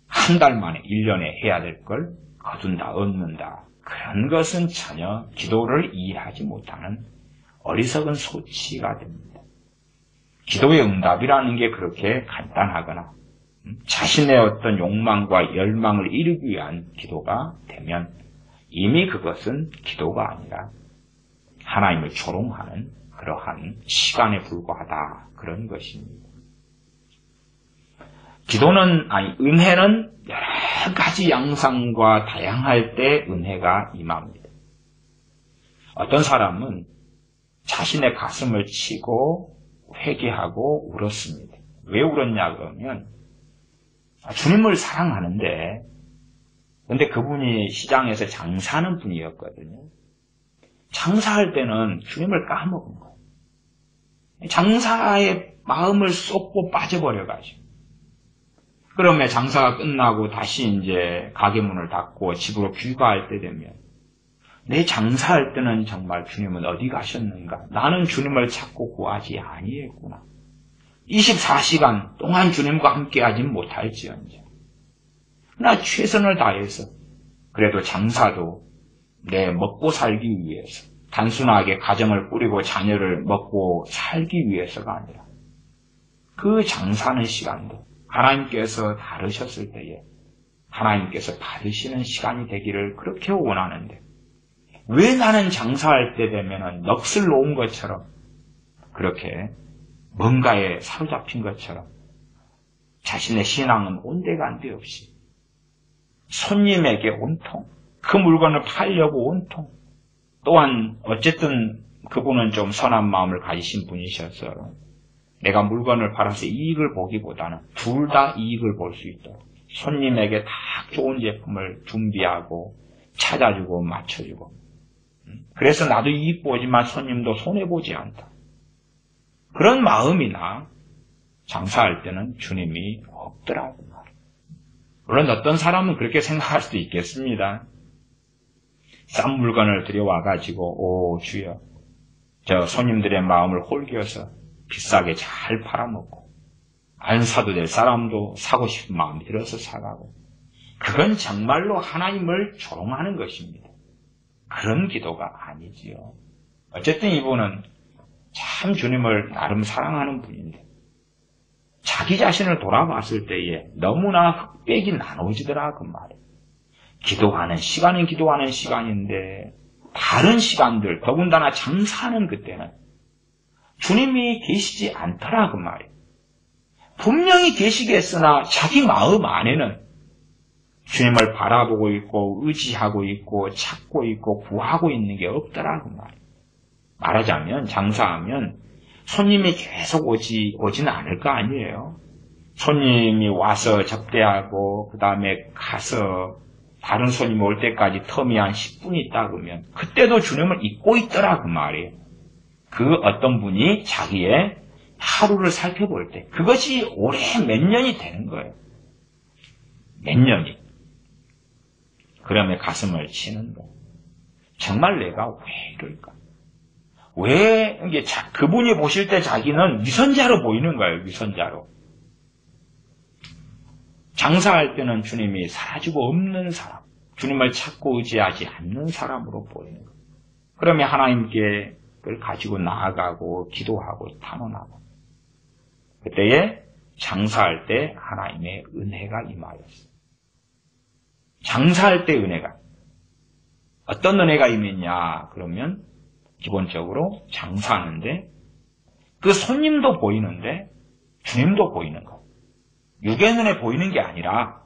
한 달 만에 1년에 해야 될 걸 거둔다, 얻는다. 그런 것은 전혀 기도를 이해하지 못하는 어리석은 소치가 됩니다. 기도의 응답이라는 게 그렇게 간단하거나 자신의 어떤 욕망과 열망을 이루기 위한 기도가 되면 이미 그것은 기도가 아니라 하나님을 조롱하는 그러한 시간에 불과하다. 그런 것입니다. 은혜는 여러 가지 양상과 다양할 때 은혜가 임합니다. 어떤 사람은 자신의 가슴을 치고 회개하고 울었습니다. 왜 울었냐 그러면 주님을 사랑하는데 근데 그분이 시장에서 장사하는 분이었거든요. 장사할 때는 주님을 까먹은 거예요. 장사의 마음을 쏟고 빠져버려가지고. 그러면 장사가 끝나고 다시 이제 가게 문을 닫고 집으로 귀가할 때 되면 내 장사할 때는 정말 주님은 어디 가셨는가? 나는 주님을 찾고 구하지 아니했구나. 24시간 동안 주님과 함께하지 못할지언정. 나 최선을 다해서 그래도 장사도 내 먹고 살기 위해서 단순하게 가정을 꾸리고 자녀를 먹고 살기 위해서가 아니라 그 장사하는 시간도 하나님께서 다루셨을 때에 하나님께서 받으시는 시간이 되기를 그렇게 원하는데 왜 나는 장사할 때 되면은 넋을 놓은 것처럼 그렇게 뭔가에 사로잡힌 것처럼 자신의 신앙은 온데간데 없이 손님에게 온통 그 물건을 팔려고 온통 또한 어쨌든 그분은 좀 선한 마음을 가지신 분이셔서 내가 물건을 팔아서 이익을 보기보다는 둘 다 이익을 볼 수 있도록 손님에게 다 좋은 제품을 준비하고 찾아주고 맞춰주고 그래서 나도 이익 보지만 손님도 손해보지 않다. 그런 마음이나 장사할 때는 주님이 없더라고. 물론 어떤 사람은 그렇게 생각할 수도 있겠습니다. 싼 물건을 들여와가지고 오 주여 저 손님들의 마음을 홀겨서 비싸게 잘 팔아먹고 안 사도 될 사람도 사고 싶은 마음이 들어서 사가고 그건 정말로 하나님을 조롱하는 것입니다. 그런 기도가 아니지요. 어쨌든 이분은 참 주님을 나름 사랑하는 분인데 자기 자신을 돌아봤을 때에 너무나 흑백이 나눠지더라 그 말이에요. 기도하는 시간은 기도하는 시간인데 다른 시간들 더군다나 장사하는 그때는 주님이 계시지 않더라 그 말이에요. 분명히 계시겠으나 자기 마음 안에는 주님을 바라보고 있고 의지하고 있고 찾고 있고 구하고 있는 게 없더라 그 말이에요. 말하자면 장사하면 손님이 계속 오지는 않을 거 아니에요. 손님이 와서 접대하고 그 다음에 가서 다른 손님 올 때까지 텀이 한 10분 있다 그러면 그때도 주님을 잊고 있더라 그 말이에요. 그 어떤 분이 자기의 하루를 살펴볼 때 그것이 올해 몇 년이 되는 거예요. 몇 년이. 그러면 가슴을 치는 거예요. 정말 내가 왜 이럴까? 왜 이게 그분이 보실 때 자기는 위선자로 보이는 거예요. 위선자로. 장사할 때는 주님이 사라지고 없는 사람, 주님을 찾고 의지하지 않는 사람으로 보이는 거예요. 그러면 하나님께 그걸 가지고 나아가고 기도하고 탄원하고 그때에 장사할 때 하나님의 은혜가 임하였어요. 장사할 때 은혜가 어떤 은혜가 임했냐 그러면 기본적으로 장사하는데 그 손님도 보이는데 주님도 보이는 거. 육의 눈에 보이는 게 아니라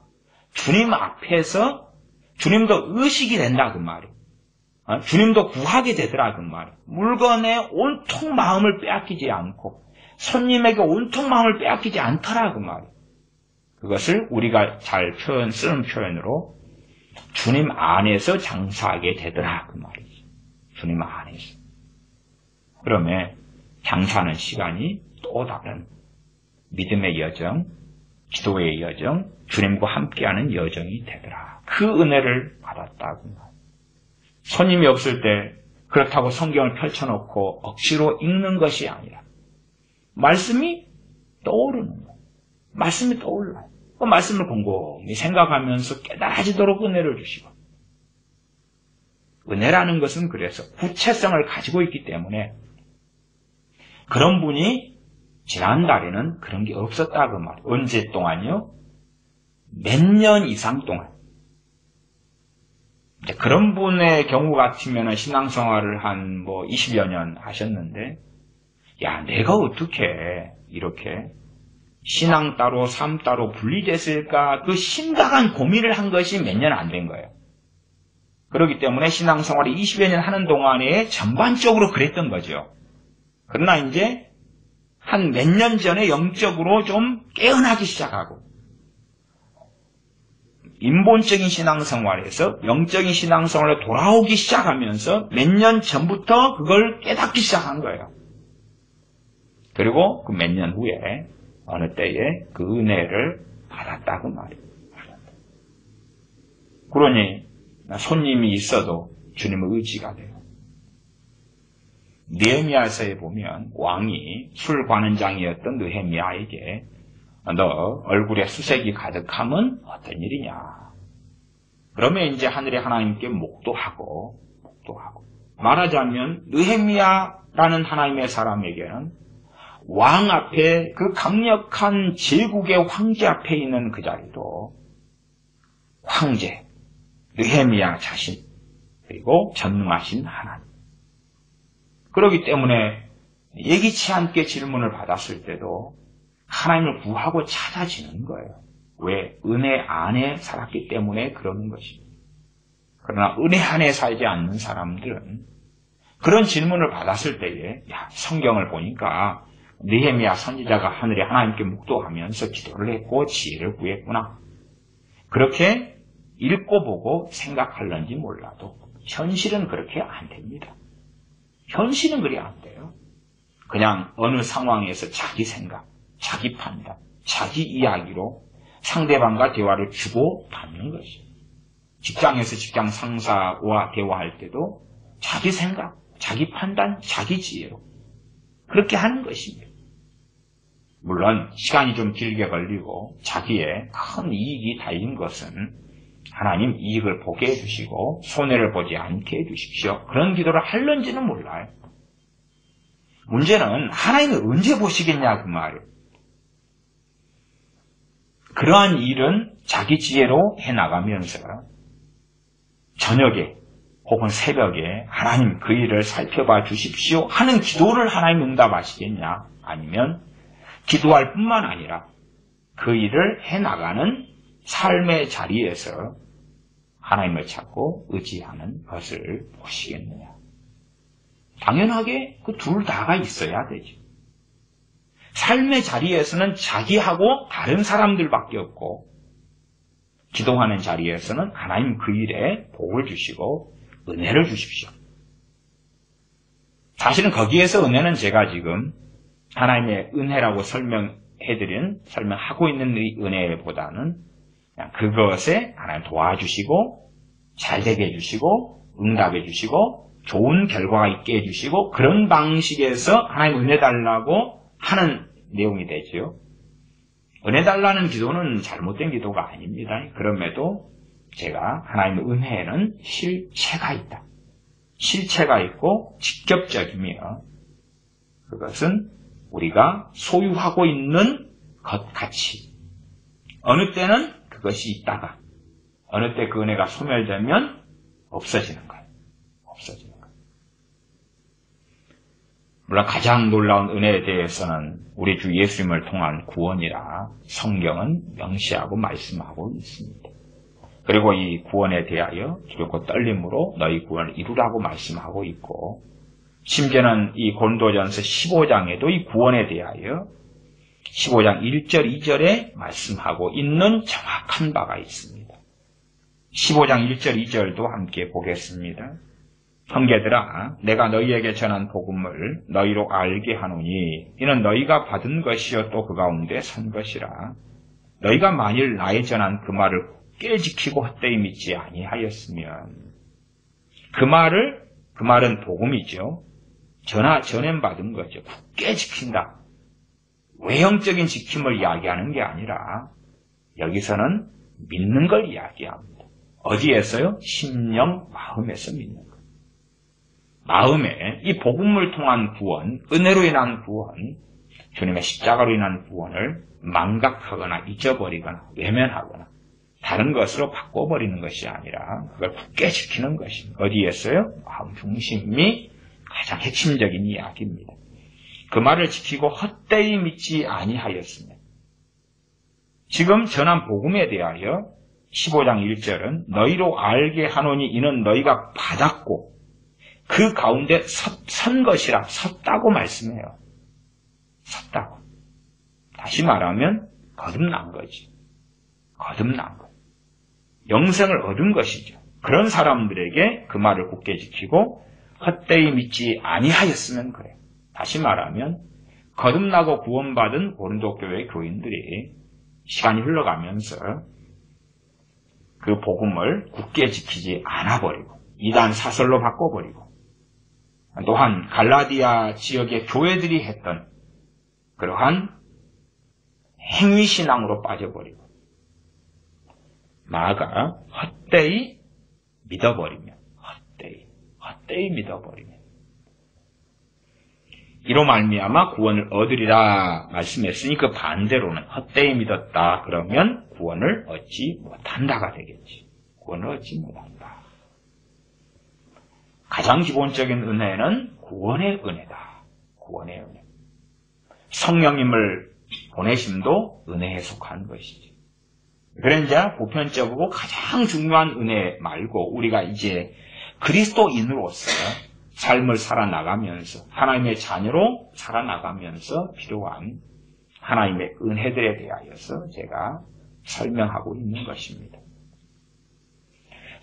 주님 앞에서 주님도 의식이 된다 그 말이에요. 주님도 구하게 되더라 그 말이에요. 물건에 온통 마음을 빼앗기지 않고 손님에게 온통 마음을 빼앗기지 않더라 그 말이에요. 그것을 우리가 잘 쓰는 표현으로 주님 안에서 장사하게 되더라 그 말이죠. 주님 안에서. 그러면 장사하는 시간이 또 다른 믿음의 여정, 기도의 여정, 주님과 함께하는 여정이 되더라. 그 은혜를 받았다고 말이에요. 손님이 없을 때 그렇다고 성경을 펼쳐놓고 억지로 읽는 것이 아니라 말씀이 떠오르는 거예요. 말씀이 떠올라요. 그 말씀을 곰곰이 생각하면서 깨달아지도록 은혜를 주시고 은혜라는 것은 그래서 구체성을 가지고 있기 때문에 그런 분이 지난달에는 그런 게 없었다 그 말이에요. 언제 동안요? 몇 년 이상 동안. 그런 분의 경우 같으면 신앙생활을 한 20여 년 하셨는데 야 내가 어떻게 이렇게 신앙 따로 삶 따로 분리됐을까 그 심각한 고민을 한 것이 몇 년 안 된 거예요. 그렇기 때문에 신앙생활을 20여 년 하는 동안에 전반적으로 그랬던 거죠. 그러나 이제 한 몇 년 전에 영적으로 좀 깨어나기 시작하고 인본적인 신앙생활에서 영적인 신앙생활로 돌아오기 시작하면서 몇 년 전부터 그걸 깨닫기 시작한 거예요. 그리고 그 몇 년 후에 어느 때에 그 은혜를 받았다고 말이에요. 그러니 손님이 있어도 주님의 의지가 돼요. 느헤미야서에 보면 왕이 술관원장이었던 느헤미야에게 너 얼굴에 수색이 가득하면 어떤 일이냐. 그러면 이제 하늘의 하나님께 목도하고 말하자면 느헤미야라는 하나님의 사람에게는 왕 앞에 그 강력한 제국의 황제 앞에 있는 그 자리도 황제 느헤미야 자신 그리고 전능하신 하나님. 그렇기 때문에 예기치 않게 질문을 받았을 때도 하나님을 구하고 찾아지는 거예요. 왜? 은혜 안에 살았기 때문에 그러는 것입니다. 그러나 은혜 안에 살지 않는 사람들은 그런 질문을 받았을 때에 성경을 보니까 느헤미야 선지자가 하늘의 하나님께 묵도하면서 기도를 했고 지혜를 구했구나. 그렇게 읽고 보고 생각할런지 몰라도 현실은 그렇게 안 됩니다. 현실은 그리 안 돼요. 그냥 어느 상황에서 자기 생각, 자기 판단, 자기 이야기로 상대방과 대화를 주고받는 것이에요. 직장에서 직장 상사와 대화할 때도 자기 생각, 자기 판단, 자기 지혜로 그렇게 하는 것입니다. 물론 시간이 좀 길게 걸리고 자기의 큰 이익이 달린 것은 하나님 이익을 보게 해주시고 손해를 보지 않게 해주십시오. 그런 기도를 할는지는 몰라요. 문제는 하나님이 언제 보시겠냐 그 말이에요. 그러한 일은 자기 지혜로 해나가면서 저녁에 혹은 새벽에 하나님 그 일을 살펴봐 주십시오 하는 기도를 하나님 응답하시겠냐? 아니면 기도할 뿐만 아니라 그 일을 해나가는 삶의 자리에서 하나님을 찾고 의지하는 것을 보시겠느냐? 당연하게 그 둘 다가 있어야 되죠. 삶의 자리에서는 자기하고 다른 사람들밖에 없고 기도하는 자리에서는 하나님 그 일에 복을 주시고 은혜를 주십시오. 사실은 거기에서 은혜는 제가 지금 하나님의 은혜라고 설명하고 있는 은혜보다는 그냥 그것에 하나님 도와주시고 잘되게 해주시고 응답해 주시고 좋은 결과가 있게 해주시고 그런 방식에서 하나님 은혜 달라고 하는 내용이 되죠. 은혜 달라는 기도는 잘못된 기도가 아닙니다. 그럼에도 제가 하나님의 은혜에는 실체가 있다. 실체가 있고 직접적이며 그것은 우리가 소유하고 있는 것 같이 어느 때는 그것이 있다가 어느 때 그 은혜가 소멸되면 없어지는 거예요. 없어지는 거예요. 물론 가장 놀라운 은혜에 대해서는 우리 주 예수님을 통한 구원이라 성경은 명시하고 말씀하고 있습니다. 그리고 이 구원에 대하여 두렵고 떨림으로 너희 구원을 이루라고 말씀하고 있고 심지어는 이 고린도전서 15장에도 이 구원에 대하여 15장 1절 2절에 말씀하고 있는 정확한 바가 있습니다. 15장 1절 2절도 함께 보겠습니다. 형제들아 내가 너희에게 전한 복음을 너희로 알게 하노니 이는 너희가 받은 것이요 또 그 가운데 선 것이라. 너희가 만일 나의 전한 그 말을 굳게 지키고 헛되이 믿지 아니하였으면 그 말은 복음이죠. 전해 받은 거죠. 굳게 지킨다. 외형적인 지킴을 이야기하는 게 아니라 여기서는 믿는 걸 이야기합니다. 어디에서요? 심령, 마음에서 믿는 것. 마음에 이 복음을 통한 구원, 은혜로 인한 구원, 주님의 십자가로 인한 구원을 망각하거나 잊어버리거나 외면하거나 다른 것으로 바꿔버리는 것이 아니라 그걸 굳게 지키는 것입니다. 어디에서요? 마음 중심이 가장 핵심적인 이야기입니다. 그 말을 지키고 헛되이 믿지 아니하였으면 지금 전한 복음에 대하여 15장 1절은 너희로 알게 하노니 이는 너희가 받았고 그 가운데 선 것이라 섰다고 말씀해요. 섰다고. 다시 말하면 거듭난 거지. 거듭난 거. 영생을 얻은 것이죠. 그런 사람들에게 그 말을 굳게 지키고 헛되이 믿지 아니하였으면 그래요. 다시 말하면 거듭나고 구원받은 고린도 교회 교인들이 시간이 흘러가면서 그 복음을 굳게 지키지 않아버리고 이단 사설로 바꿔버리고 또한 갈라디아 지역의 교회들이 했던 그러한 행위신앙으로 빠져버리고 나아가 헛되이 믿어버리면 헛되이 믿어버리면 이로 말미암아 구원을 얻으리라 말씀했으니 그 반대로는 헛되이 믿었다 그러면 구원을 얻지 못한다가 되겠지. 구원을 얻지 못한다. 가장 기본적인 은혜는 구원의 은혜다. 구원의 은혜. 성령님을 보내심도 은혜에 속한 것이지. 그러자 보편적이고 가장 중요한 은혜 말고 우리가 이제 그리스도인으로서 삶을 살아나가면서 하나님의 자녀로 살아나가면서 필요한 하나님의 은혜들에 대하여서 제가 설명하고 있는 것입니다.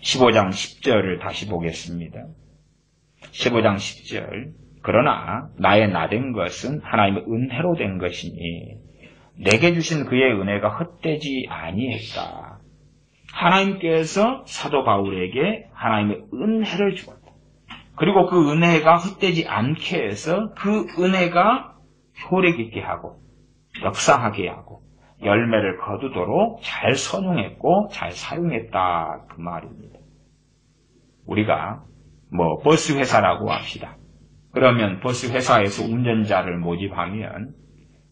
15장 10절을 다시 보겠습니다. 15장 10절 그러나 나의 나된 것은 하나님의 은혜로 된 것이니 내게 주신 그의 은혜가 헛되지 아니했다. 하나님께서 사도 바울에게 하나님의 은혜를 주었다. 그리고 그 은혜가 헛되지 않게 해서 그 은혜가 효력 있게 하고 역사하게 하고 열매를 거두도록 잘 선용했고 잘 사용했다 그 말입니다. 우리가 버스 회사라고 합시다. 그러면 버스 회사에서 운전자를 모집하면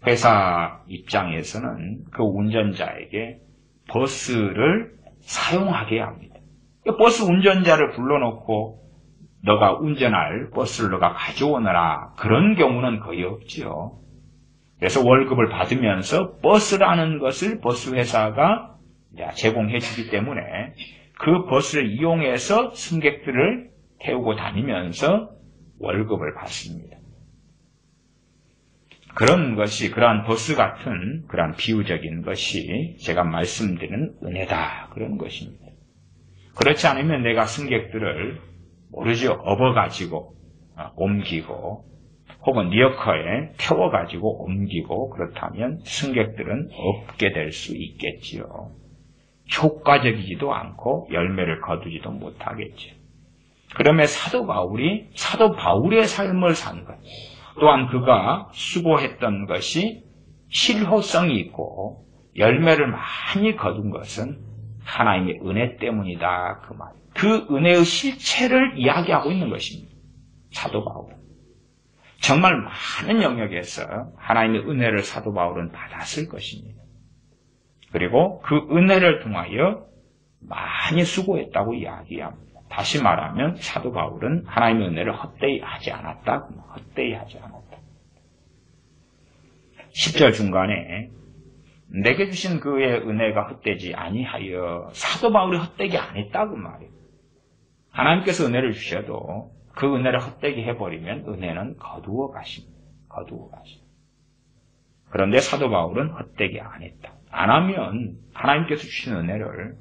회사 입장에서는 그 운전자에게 버스를 사용하게 합니다. 버스 운전자를 불러놓고 너가 운전할 버스를 너가 가져오느라 그런 경우는 거의 없죠. 그래서 월급을 받으면서 버스라는 것을 버스 회사가 제공해 주기 때문에 그 버스를 이용해서 승객들을 태우고 다니면서 월급을 받습니다. 그러한 버스 같은 그러한 비유적인 것이 제가 말씀드리는 은혜다. 그런 것입니다. 그렇지 않으면 내가 승객들을 모르죠. 업어가지고 옮기고 혹은 리어커에 태워가지고 옮기고 그렇다면 승객들은 없게 될 수 있겠지요. 효과적이지도 않고 열매를 거두지도 못하겠죠. 그러면 사도 바울의 삶을 산 것, 또한 그가 수고했던 것이 실효성이 있고 열매를 많이 거둔 것은 하나님의 은혜 때문이다. 그 말. 그 은혜의 실체를 이야기하고 있는 것입니다. 사도 바울은. 정말 많은 영역에서 하나님의 은혜를 사도 바울은 받았을 것입니다. 그리고 그 은혜를 통하여 많이 수고했다고 이야기합니다. 다시 말하면 사도 바울은 하나님의 은혜를 헛되이 하지 않았다. 헛되이 하지 않았다. 10절 중간에 내게 주신 그의 은혜가 헛되지 아니하여 사도 바울이 헛되게 안 했다 그 말이에요. 하나님께서 은혜를 주셔도 그 은혜를 헛되게 해버리면 은혜는 거두어 가십니다. 그런데 사도 바울은 헛되게 안 했다. 안 하면 하나님께서 주신 은혜를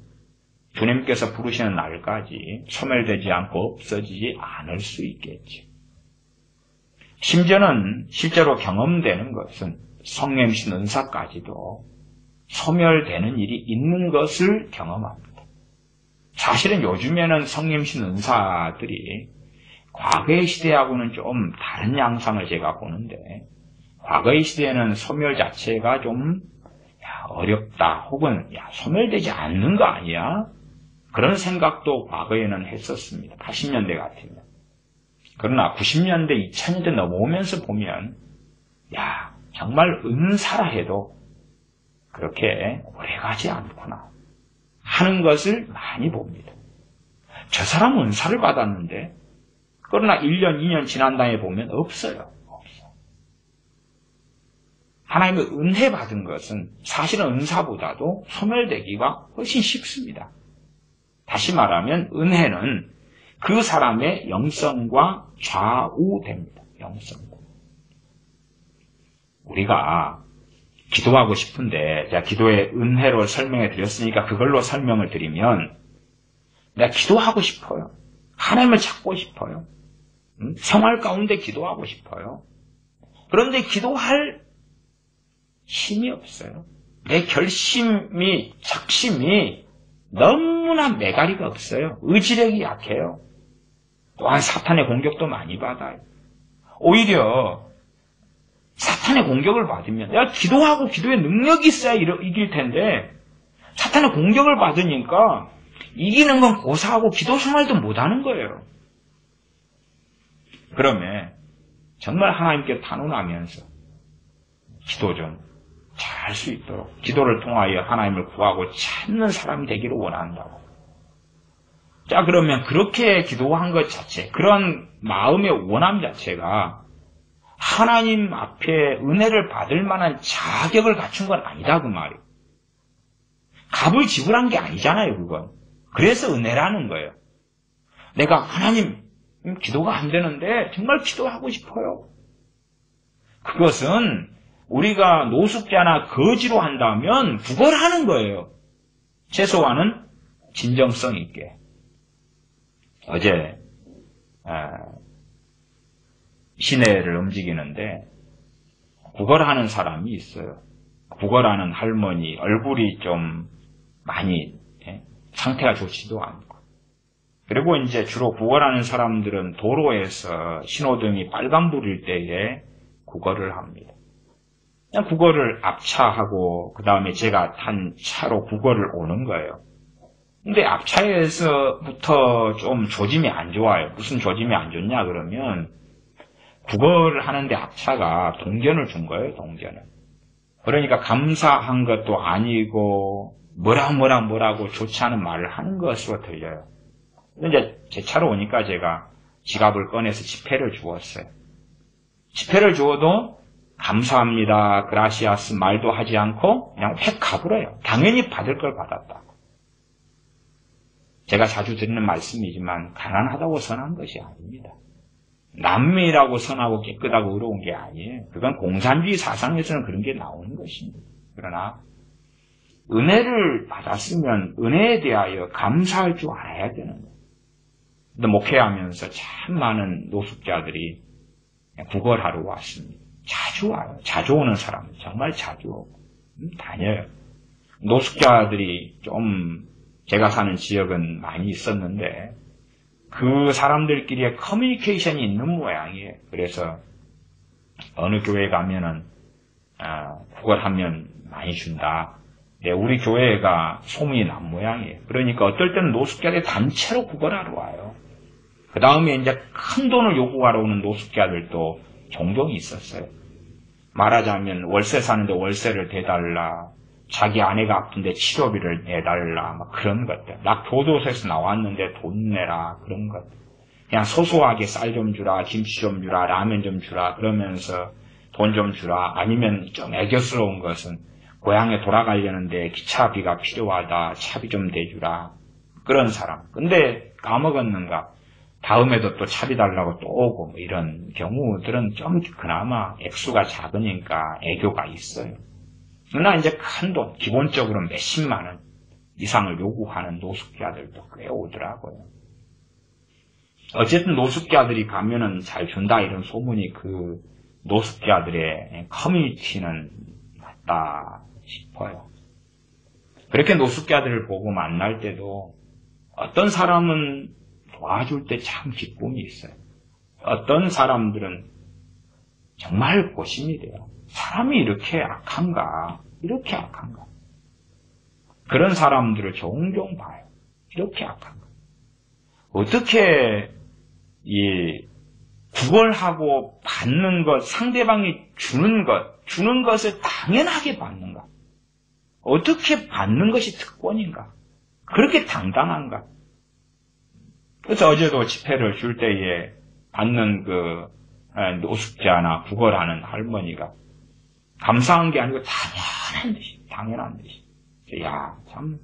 주님께서 부르시는 날까지 소멸되지 않고 없어지지 않을 수 있겠지. 심지어는 실제로 경험되는 것은 성령이신 은사까지도 소멸되는 일이 있는 것을 경험합니다. 사실은 요즘에는 성령이신 은사들이 과거의 시대하고는 좀 다른 양상을 제가 보는데, 과거의 시대에는 소멸 자체가 좀 어렵다 혹은 소멸되지 않는 거 아니야? 그런 생각도 과거에는 했었습니다. 80년대 같으면. 그러나 90년대, 2000년대 넘어오면서 보면 정말 은사라 해도 그렇게 오래가지 않구나 하는 것을 많이 봅니다. 저 사람은 은사를 받았는데 그러나 1년, 2년 지난 다음에 보면 없어요. 하나님의 은혜 받은 것은 사실은 은사보다도 소멸되기가 훨씬 쉽습니다. 다시 말하면 은혜는 그 사람의 영성과 좌우됩니다. 영성과. 우리가 기도하고 싶은데 제가 기도의 은혜로 설명해 드렸으니까 그걸로 설명을 드리면 내가 기도하고 싶어요. 하나님을 찾고 싶어요. 생활 가운데 기도하고 싶어요. 그런데 기도할 힘이 없어요. 내 결심이, 작심이 너무나 매가리가 없어요. 의지력이 약해요. 또한 사탄의 공격도 많이 받아요. 오히려 사탄의 공격을 받으면 내가 기도하고 기도의 능력이 있어야 이길 텐데 사탄의 공격을 받으니까 이기는 건 고사하고 기도 생활도 못하는 거예요. 그러면 정말 하나님께 단언하면서 기도 좀 잘 수 있도록 기도를 통하여 하나님을 구하고 찾는 사람이 되기를 원한다고. 자, 그러면 그렇게 기도한 것 자체, 그런 마음의 원함 자체가 하나님 앞에 은혜를 받을 만한 자격을 갖춘 건 아니다 그 말이에요. 값을 지불한 게 아니잖아요 그건. 그래서 은혜라는 거예요. 내가 하나님 기도가 안 되는데 정말 기도하고 싶어요. 그것은 우리가 노숙자나 거지로 한다면 구걸하는 거예요. 최소한은 진정성 있게. 어제 시내를 움직이는데 구걸하는 사람이 있어요. 구걸하는 할머니 얼굴이 좀 많이 상태가 좋지도 않고. 그리고 이제 주로 구걸하는 사람들은 도로에서 신호등이 빨간불일 때에 구걸을 합니다. 그냥 구걸을 앞차하고 그 다음에 제가 탄 차로 구걸을 오는 거예요. 근데 앞차에서부터 좀 조짐이 안 좋아요. 무슨 조짐이 안 좋냐 그러면 국어를 하는데 앞차가 동전을 준 거예요, 동전을. 그러니까 감사한 것도 아니고 뭐라고 좋지 않은 말을 하는 것으로 들려요. 이제 제 차로 오니까 제가 지갑을 꺼내서 지폐를 주었어요. 지폐를 주어도 감사합니다, 그라시아스 말도 하지 않고 그냥 획 가버려요. 당연히 받을 걸 받았다고. 제가 자주 드리는 말씀이지만 가난하다고 선한 것이 아닙니다. 남미라고 선하고 깨끗하고 의로운 게 아니에요. 그건 공산주의 사상에서는 그런 게 나오는 것입니다. 그러나 은혜를 받았으면 은혜에 대하여 감사할 줄 알아야 되는 거예요. 근데 목회하면서 참 많은 노숙자들이 구걸하러 왔습니다. 자주 와요. 자주 오는 사람은 정말 자주 오고 다녀요. 노숙자들이 좀 제가 사는 지역은 많이 있었는데 그 사람들끼리의 커뮤니케이션이 있는 모양이에요. 그래서 어느 교회 가면은 구걸하면 많이 준다. 네, 우리 교회가 소문이 난 모양이에요. 그러니까 어떨 때는 노숙자들이 단체로 구걸하러 와요. 그 다음에 이제 큰 돈을 요구하러 오는 노숙자들도 종종 있었어요. 말하자면 월세 사는데 월세를 대달라, 자기 아내가 아픈데 치료비를 내달라, 막 그런 것들. 나 교도소에서 나왔는데 돈 내라, 그런 것. 그냥 소소하게 쌀 좀 주라, 김치 좀 주라, 라면 좀 주라, 그러면서 돈 좀 주라. 아니면 좀 애교스러운 것은 고향에 돌아가려는데 기차비가 필요하다, 차비 좀 대주라. 그런 사람. 근데 까먹었는가? 다음에도 또 차비 달라고 또 오고, 뭐 이런 경우들은 좀 그나마 액수가 작으니까 애교가 있어요. 그러나 이제 큰 돈, 기본적으로 몇십만 원 이상을 요구하는 노숙자들도 꽤 오더라고요. 어쨌든 노숙자들이 가면은 잘 준다 이런 소문이 그 노숙자들의 커뮤니티는 맞다 싶어요. 그렇게 노숙자들을 보고 만날 때도 어떤 사람은 도와줄 때 참 기쁨이 있어요. 어떤 사람들은 정말 고심이 돼요. 사람이 이렇게 악한가? 이렇게 악한가? 그런 사람들을 종종 봐요. 이렇게 악한가? 어떻게 이 구걸하고 받는 것, 상대방이 주는 것을 당연하게 받는가? 어떻게 받는 것이 특권인가? 그렇게 당당한가? 그래서 어제도 집회를 줄 때에 받는 그 노숙자나 구걸하는 할머니가 감사한 게 아니고 당연한 듯이. 야, 참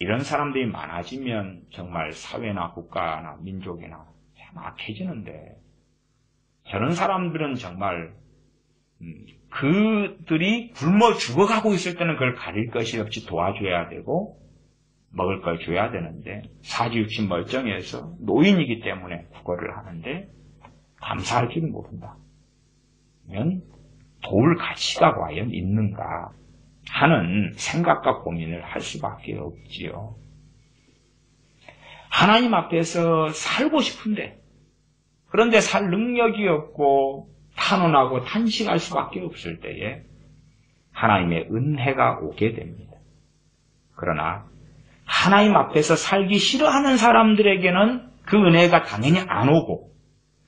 이런 사람들이 많아지면 정말 사회나 국가나 민족이나 참 악해지는데 저런 사람들은 정말 그들이 굶어 죽어가고 있을 때는 그걸 가릴 것이 없이 도와줘야 되고 먹을 걸 줘야 되는데 사지육신 멀쩡해서 노인이기 때문에 구걸을 하는데 감사할 줄 모른다. 그러면 도울 가치가 과연 있는가 하는 생각과 고민을 할 수밖에 없지요. 하나님 앞에서 살고 싶은데 그런데 살 능력이 없고 탄원하고 탄식할 수밖에 없을 때에 하나님의 은혜가 오게 됩니다. 그러나 하나님 앞에서 살기 싫어하는 사람들에게는 그 은혜가 당연히 안 오고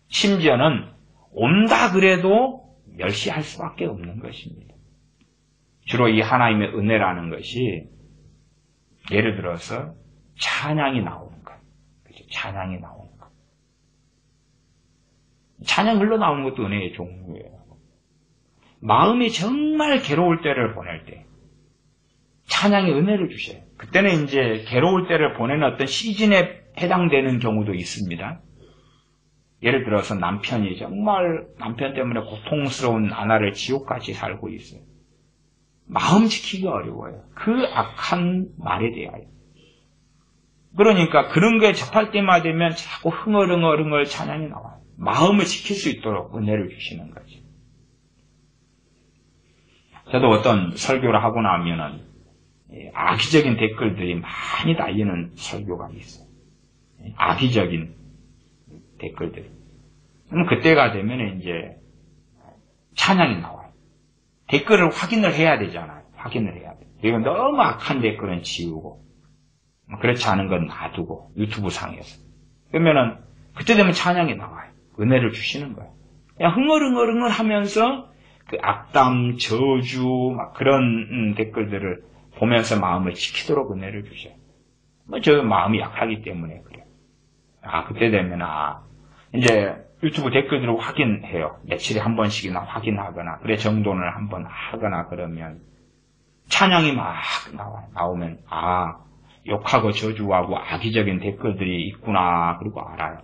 심지어는 온다 그래도 멸시할 수밖에 없는 것입니다. 주로 이 하나님의 은혜라는 것이 예를 들어서 찬양이 나오는 것. 그렇죠? 찬양이 나오는 것. 찬양 흘러나오는 것도 은혜의 종류예요. 마음이 정말 괴로울 때를 보낼 때 찬양이 은혜를 주셔요. 그때는 이제 괴로울 때를 보내는 어떤 시즌에 해당되는 경우도 있습니다. 예를 들어서 남편이 정말 남편 때문에 고통스러운 나날을 지옥같이 살고 있어요. 마음 지키기 어려워요. 그 악한 말에 대하여. 그러니까 그런 게 접할 때만 되면 자꾸 흥얼흥얼 찬양이 나와요. 마음을 지킬 수 있도록 은혜를 주시는 거죠. 저도 어떤 설교를 하고 나면은 악의적인 댓글들이 많이 달리는 설교가 있어요. 악의적인 댓글들. 그럼 그때가 되면 이제 찬양이 나와요. 댓글을 확인을 해야 되잖아요. 확인을 해야 돼요. 그리고 너무 악한 댓글은 지우고, 그렇지 않은 건 놔두고, 유튜브 상에서. 그러면은, 그때 되면 찬양이 나와요. 은혜를 주시는 거예요. 그냥 흥얼흥얼 하면서 그 악담, 저주, 막 그런 댓글들을 보면서 마음을 지키도록 은혜를 주셔요. 저 마음이 약하기 때문에 그래요. 그때 되면, 이제 유튜브 댓글들을 확인해요. 며칠에 한 번씩이나 확인하거나, 그래, 정돈을 한번 하거나 그러면, 찬양이 막 나오면, 욕하고 저주하고 악의적인 댓글들이 있구나, 그리고 알아요.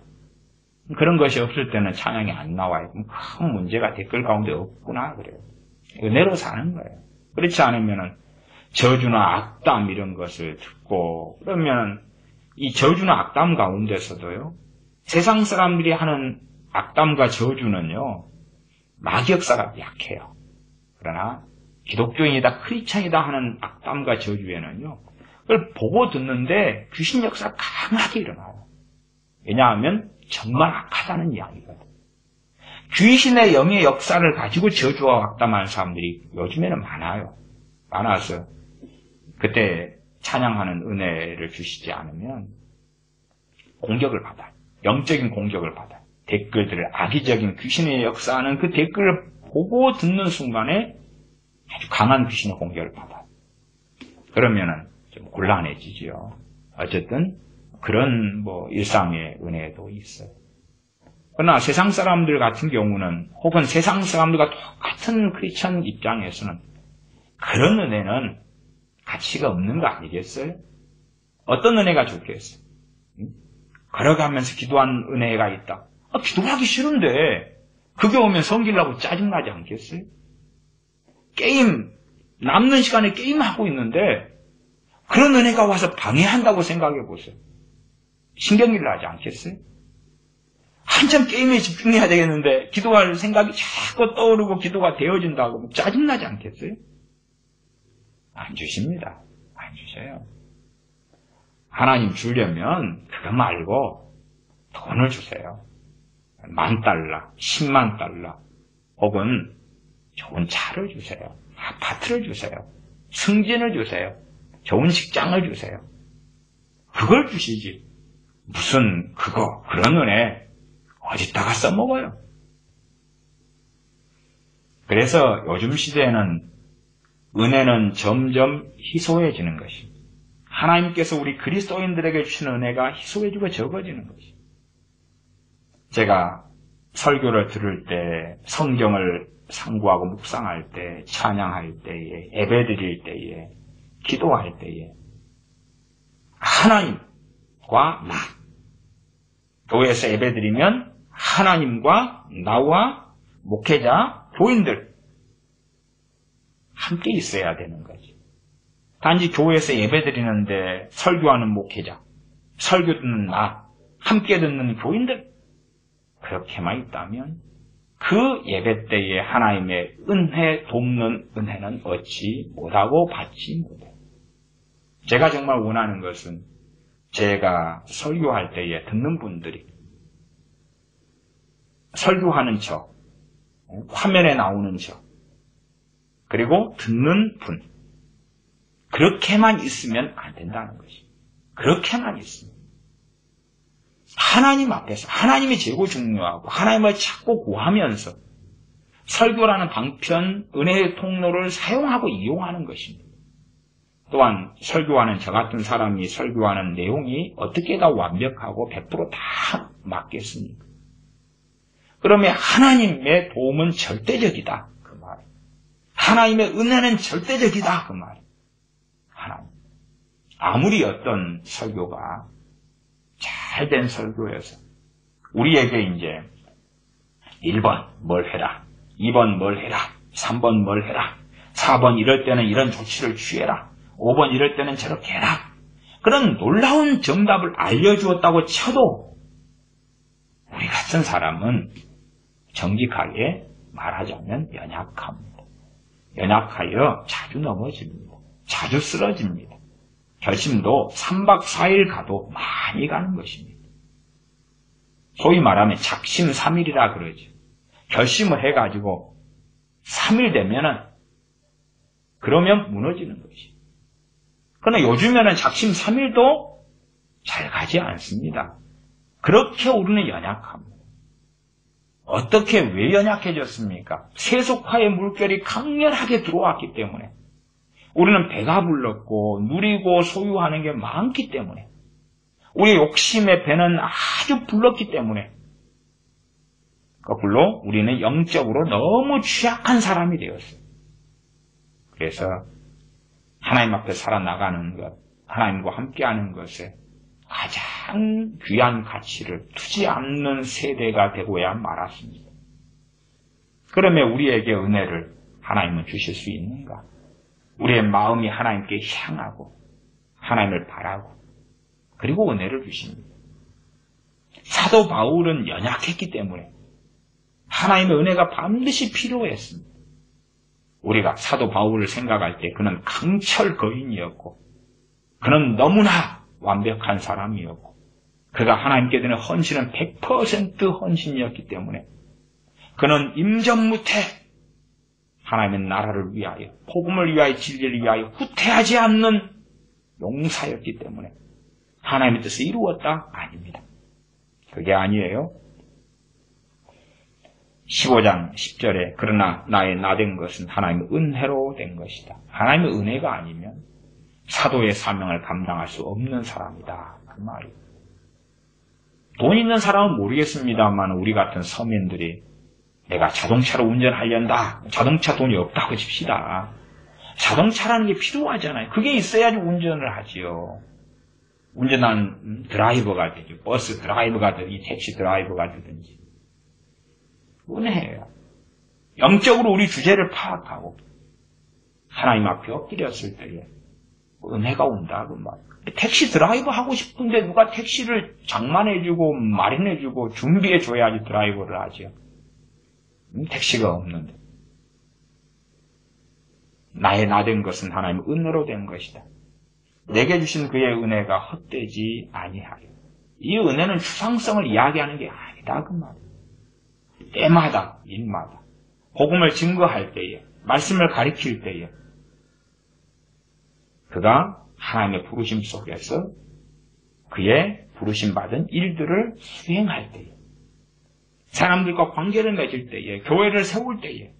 그런 것이 없을 때는 찬양이 안 나와요. 큰 문제가 댓글 가운데 없구나, 그래요. 은혜로 사는 거예요. 그렇지 않으면은, 저주나 악담 이런 것을 듣고, 그러면 이 저주나 악담 가운데서도요, 세상 사람들이 하는 악담과 저주는요, 마귀역사가 약해요. 그러나 기독교인이다, 크리스찬이다 하는 악담과 저주에는요, 그걸 보고 듣는데 귀신 역사가 강하게 일어나요. 왜냐하면 정말 악하다는 이야기거든. 귀신의 영의 역사를 가지고 저주와 악담하는 사람들이 요즘에는 많아서 그때 찬양하는 은혜를 주시지 않으면 공격을 받아요. 영적인 공격을 받아요. 댓글들을 악의적인 귀신의 역사하는 그 댓글을 보고 듣는 순간에 아주 강한 귀신의 공격을 받아요. 그러면은 좀 곤란해지죠. 어쨌든 그런 일상의 은혜도 있어요. 그러나 세상 사람들 같은 경우는 혹은 세상 사람들과 똑같은 크리스천 입장에서는 그런 은혜는 가치가 없는 거 아니겠어요? 어떤 은혜가 좋겠어요? 걸어가면서 기도한 은혜가 있다. 기도하기 싫은데 그게 오면 섬기려고 짜증나지 않겠어요? 남는 시간에 게임하고 있는데 그런 은혜가 와서 방해한다고 생각해 보세요. 신경질 나지 않겠어요? 한참 게임에 집중해야 되겠는데 기도할 생각이 자꾸 떠오르고 기도가 되어진다고 짜증나지 않겠어요? 안 주십니다. 안 주셔요. 하나님 주려면 그거 말고 돈을 주세요. $10,000, 10만 달러, 혹은 좋은 차를 주세요. 아파트를 주세요. 승진을 주세요. 좋은 직장을 주세요. 그걸 주시지. 무슨 그런 은혜 어디다가 써먹어요. 그래서 요즘 시대에는 은혜는 점점 희소해지는 것입니다. 하나님께서 우리 그리스도인들에게 주시는 은혜가 희소해지고 적어지는 것입니다. 제가 설교를 들을 때, 성경을 상고하고 묵상할 때, 찬양할 때에, 예배드릴 때에, 기도할 때에 하나님과 나, 교회에서 예배드리면 하나님과 나와 목회자, 교인들 함께 있어야 되는 거지. 단지 교회에서 예배드리는데 설교하는 목회자, 설교 듣는 나, 함께 듣는 교인들 그렇게만 있다면 그 예배 때에 하나님의 은혜 돕는 은혜는 얻지 못하고 받지 못해요. 제가 정말 원하는 것은 제가 설교할 때에 듣는 분들이 설교하는 척, 화면에 나오는 척, 그리고 듣는 분, 그렇게만 있으면 안 된다는 것이. 그렇게만 있으면. 하나님 앞에서 하나님이 제일 중요하고 하나님을 찾고 구하면서 설교라는 방편, 은혜의 통로를 사용하고 이용하는 것입니다. 또한 설교하는 저 같은 사람이 설교하는 내용이 어떻게 다 완벽하고 100% 다 맞겠습니까? 그러면 하나님의 도움은 절대적이다. 그 말. 하나님의 은혜는 절대적이다. 그 말. 하나님. 아무리 어떤 설교가 잘된 설교여서 우리에게 이제 1번 뭘 해라, 2번 뭘 해라, 3번 뭘 해라, 4번 이럴 때는 이런 조치를 취해라, 5번 이럴 때는 저렇게 해라, 그런 놀라운 정답을 알려주었다고 쳐도 우리 같은 사람은 정직하게 말하자면 연약합니다. 연약하여 자주 넘어집니다. 자주 쓰러집니다. 결심도 3박 4일 가도 많이 가는 것입니다. 소위 말하면 작심삼일이라 그러죠. 결심을 해가지고 3일 되면은 그러면 무너지는 것이. 그러나 요즘에는 작심삼일도 잘 가지 않습니다. 그렇게 우리는 연약합니다. 어떻게 왜 연약해졌습니까? 세속화의 물결이 강렬하게 들어왔기 때문에. 우리는 배가 불렀고 누리고 소유하는 게 많기 때문에. 우리 욕심의 배는 아주 불렀기 때문에. 거꾸로 우리는 영적으로 너무 취약한 사람이 되었어요. 그래서 하나님 앞에 살아나가는 것, 하나님과 함께하는 것에 가장 귀한 가치를 두지 않는 세대가 되고야 말았습니다. 그러면 우리에게 은혜를 하나님은 주실 수 있는가? 우리의 마음이 하나님께 향하고 하나님을 바라고 그리고 은혜를 주십니다. 사도 바울은 연약했기 때문에 하나님의 은혜가 반드시 필요했습니다. 우리가 사도 바울을 생각할 때 그는 강철 거인이었고 그는 너무나 완벽한 사람이었고 그가 하나님께 드는 헌신은 100% 헌신이었기 때문에 그는 임전무태 하나님의 나라를 위하여 복음을 위하여 진리를 위하여 후퇴하지 않는 용사였기 때문에 하나님의 뜻을 이루었다? 아닙니다. 그게 아니에요. 15장 10절에 그러나 나의 나된 것은 하나님의 은혜로 된 것이다. 하나님의 은혜가 아니면 사도의 사명을 감당할 수 없는 사람이다. 그 말이에요. 돈 있는 사람은 모르겠습니다만 우리 같은 서민들이 내가 자동차로 운전하련다. 자동차 돈이 없다고 칩시다. 자동차라는 게 필요하잖아요. 그게 있어야지 운전을 하지요. 운전하는 드라이버가 되죠. 버스 드라이버가 되든지 택시 드라이버가 되든지. 은혜예요. 영적으로 우리 주제를 파악하고 하나님 앞에 엎드렸을 때에 은혜가 온다. 그 말. 택시 드라이버 하고 싶은데 누가 택시를 장만해주고 마련해주고 준비해줘야지 드라이버를 하죠. 택시가 없는데. 나의 나된 것은 하나님의 은혜로 된 것이다. 내게 주신 그의 은혜가 헛되지 아니하여. 이 은혜는 추상성을 이야기하는 게 아니다. 그 말이에요. 때마다 일마다 복음을 증거할 때에 말씀을 가리킬 때에 그가 하나님의 부르심 속에서 그의 부르심 받은 일들을 수행할 때에 사람들과 관계를 맺을 때에 교회를 세울 때에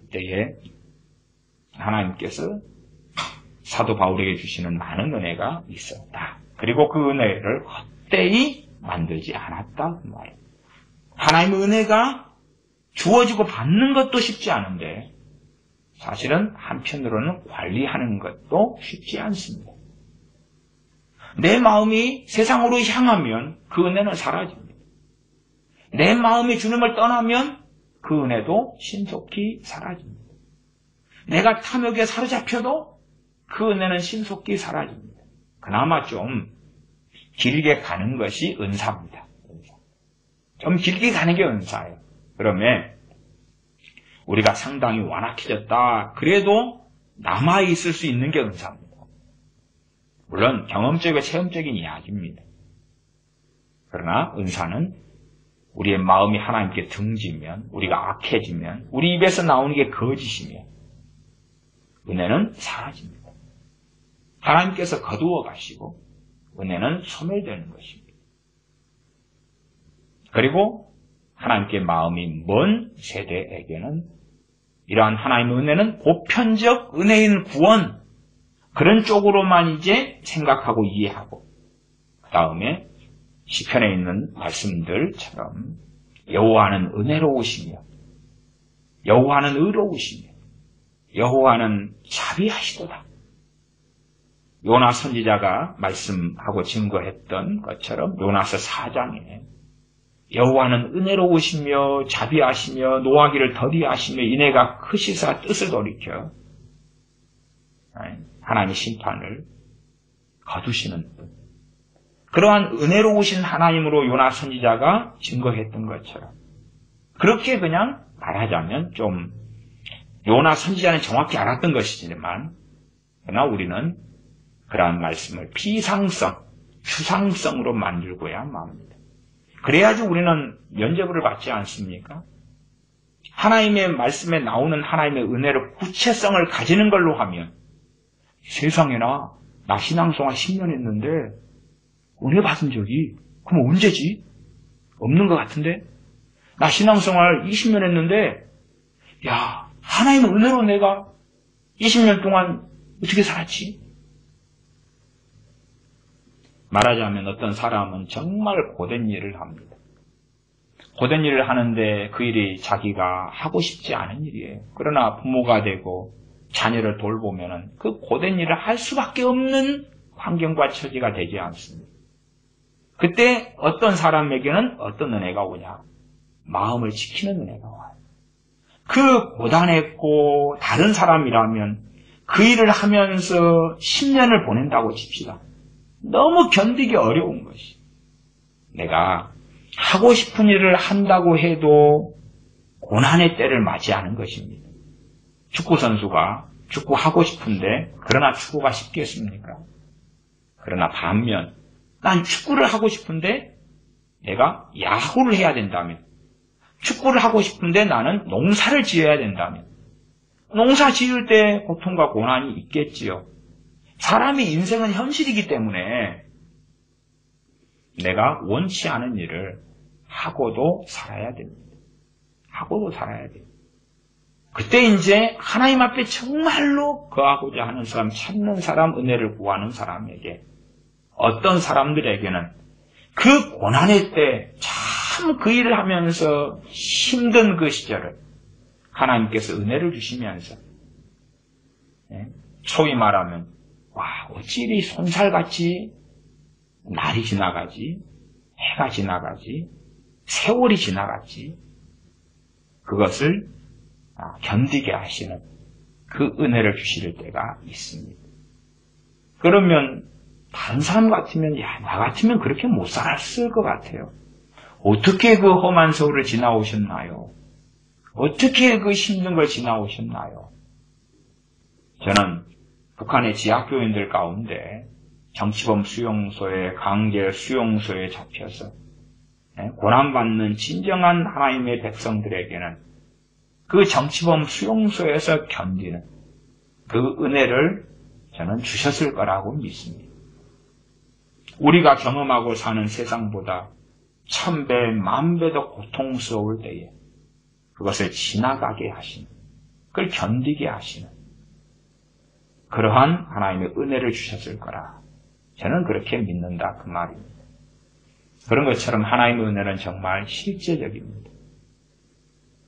그때에 하나님께서 사도 바울에게 주시는 많은 은혜가 있었다. 그리고 그 은혜를 헛되이 만들지 않았다. 그 말이에요. 하나님의 은혜가 주어지고 받는 것도 쉽지 않은데 사실은 한편으로는 관리하는 것도 쉽지 않습니다. 내 마음이 세상으로 향하면 그 은혜는 사라집니다. 내 마음이 주님을 떠나면 그 은혜도 신속히 사라집니다. 내가 탐욕에 사로잡혀도 그 은혜는 신속히 사라집니다. 그나마 좀 길게 가는 것이 은사입니다. 좀 길게 가는 게 은사예요. 그러면 우리가 상당히 완악해졌다. 그래도 남아있을 수 있는 게 은사입니다. 물론 경험적이고 체험적인 이야기입니다. 그러나 은사는 우리의 마음이 하나님께 등지면 우리가 악해지면 우리 입에서 나오는 게 거짓이면 은혜는 사라집니다. 하나님께서 거두어 가시고 은혜는 소멸되는 것입니다. 그리고 하나님께 마음이 먼 세대에게는 이러한 하나님의 은혜는 보편적 은혜인 구원 그런 쪽으로만 이제 생각하고 이해하고 그 다음에 시편에 있는 말씀들처럼 여호와는 은혜로우시며 여호와는 의로우시며 여호와는 자비하시도다. 요나 선지자가 말씀하고 증거했던 것처럼 요나서 4장에 여호와는 은혜로우시며 자비하시며 노하기를 더디하시며 인애가 크시사 뜻을 돌이켜 하나님의 심판을 거두시는 분. 그러한 은혜로우신 하나님으로 요나 선지자가 증거했던 것처럼 그렇게 그냥 말하자면 좀 요나 선지자는 정확히 알았던 것이지만 그러나 우리는 그러한 말씀을 피상성, 추상성으로 만들고야 맙니다. 그래야지 우리는 면죄부를 받지 않습니까? 하나님의 말씀에 나오는 하나님의 은혜를 구체성을 가지는 걸로 하면 세상에나 나 신앙생활 10년 했는데 은혜 받은 적이 그럼 언제지? 없는 것 같은데? 나 신앙생활 20년 했는데, 야, 하나님의 은혜로 내가 20년 동안 어떻게 살았지? 말하자면 어떤 사람은 정말 고된 일을 합니다. 고된 일을 하는데 그 일이 자기가 하고 싶지 않은 일이에요. 그러나 부모가 되고 자녀를 돌보면은 그 고된 일을 할 수밖에 없는 환경과 처지가 되지 않습니다. 그때 어떤 사람에게는 어떤 은혜가 오냐? 마음을 지키는 은혜가 와요. 그 고단했고 다른 사람이라면 그 일을 하면서 10년을 보낸다고 칩시다. 너무 견디기 어려운 것이. 내가 하고 싶은 일을 한다고 해도 고난의 때를 맞이하는 것입니다. 축구 선수가 축구하고 싶은데 그러나 축구가 쉽겠습니까? 그러나 반면 난 축구를 하고 싶은데 내가 야구를 해야 된다면, 축구를 하고 싶은데 나는 농사를 지어야 된다면, 농사 지을 때 고통과 고난이 있겠지요. 사람의 인생은 현실이기 때문에 내가 원치 않은 일을 하고도 살아야 됩니다. 하고도 살아야 돼요. 그때 이제 하나님 앞에 정말로 거하고자 하는 사람, 찾는 사람, 은혜를 구하는 사람에게, 어떤 사람들에게는 그 고난의 때 참 그 일을 하면서 힘든 그 시절을 하나님께서 은혜를 주시면서, 소위 말하면 와, 어찌 이리 손살같이 날이 지나가지, 해가 지나가지, 세월이 지나갔지, 그것을 견디게 하시는 그 은혜를 주실 때가 있습니다. 그러면 다른 사람 같으면, 야, 나 같으면 그렇게 못 살았을 것 같아요. 어떻게 그 험한 세월을 지나오셨나요? 어떻게 그 힘든 걸 지나오셨나요? 저는 북한의 지하교인들 가운데 정치범 수용소에, 강제 수용소에 잡혀서 고난받는 진정한 하나님의 백성들에게는 그 정치범 수용소에서 견디는 그 은혜를 저는 주셨을 거라고 믿습니다. 우리가 경험하고 사는 세상보다 1000배, 10,000배 더 고통스러울 때에 그것을 지나가게 하시는, 그걸 견디게 하시는 그러한 하나님의 은혜를 주셨을 거라. 저는 그렇게 믿는다, 그 말입니다. 그런 것처럼 하나님의 은혜는 정말 실제적입니다.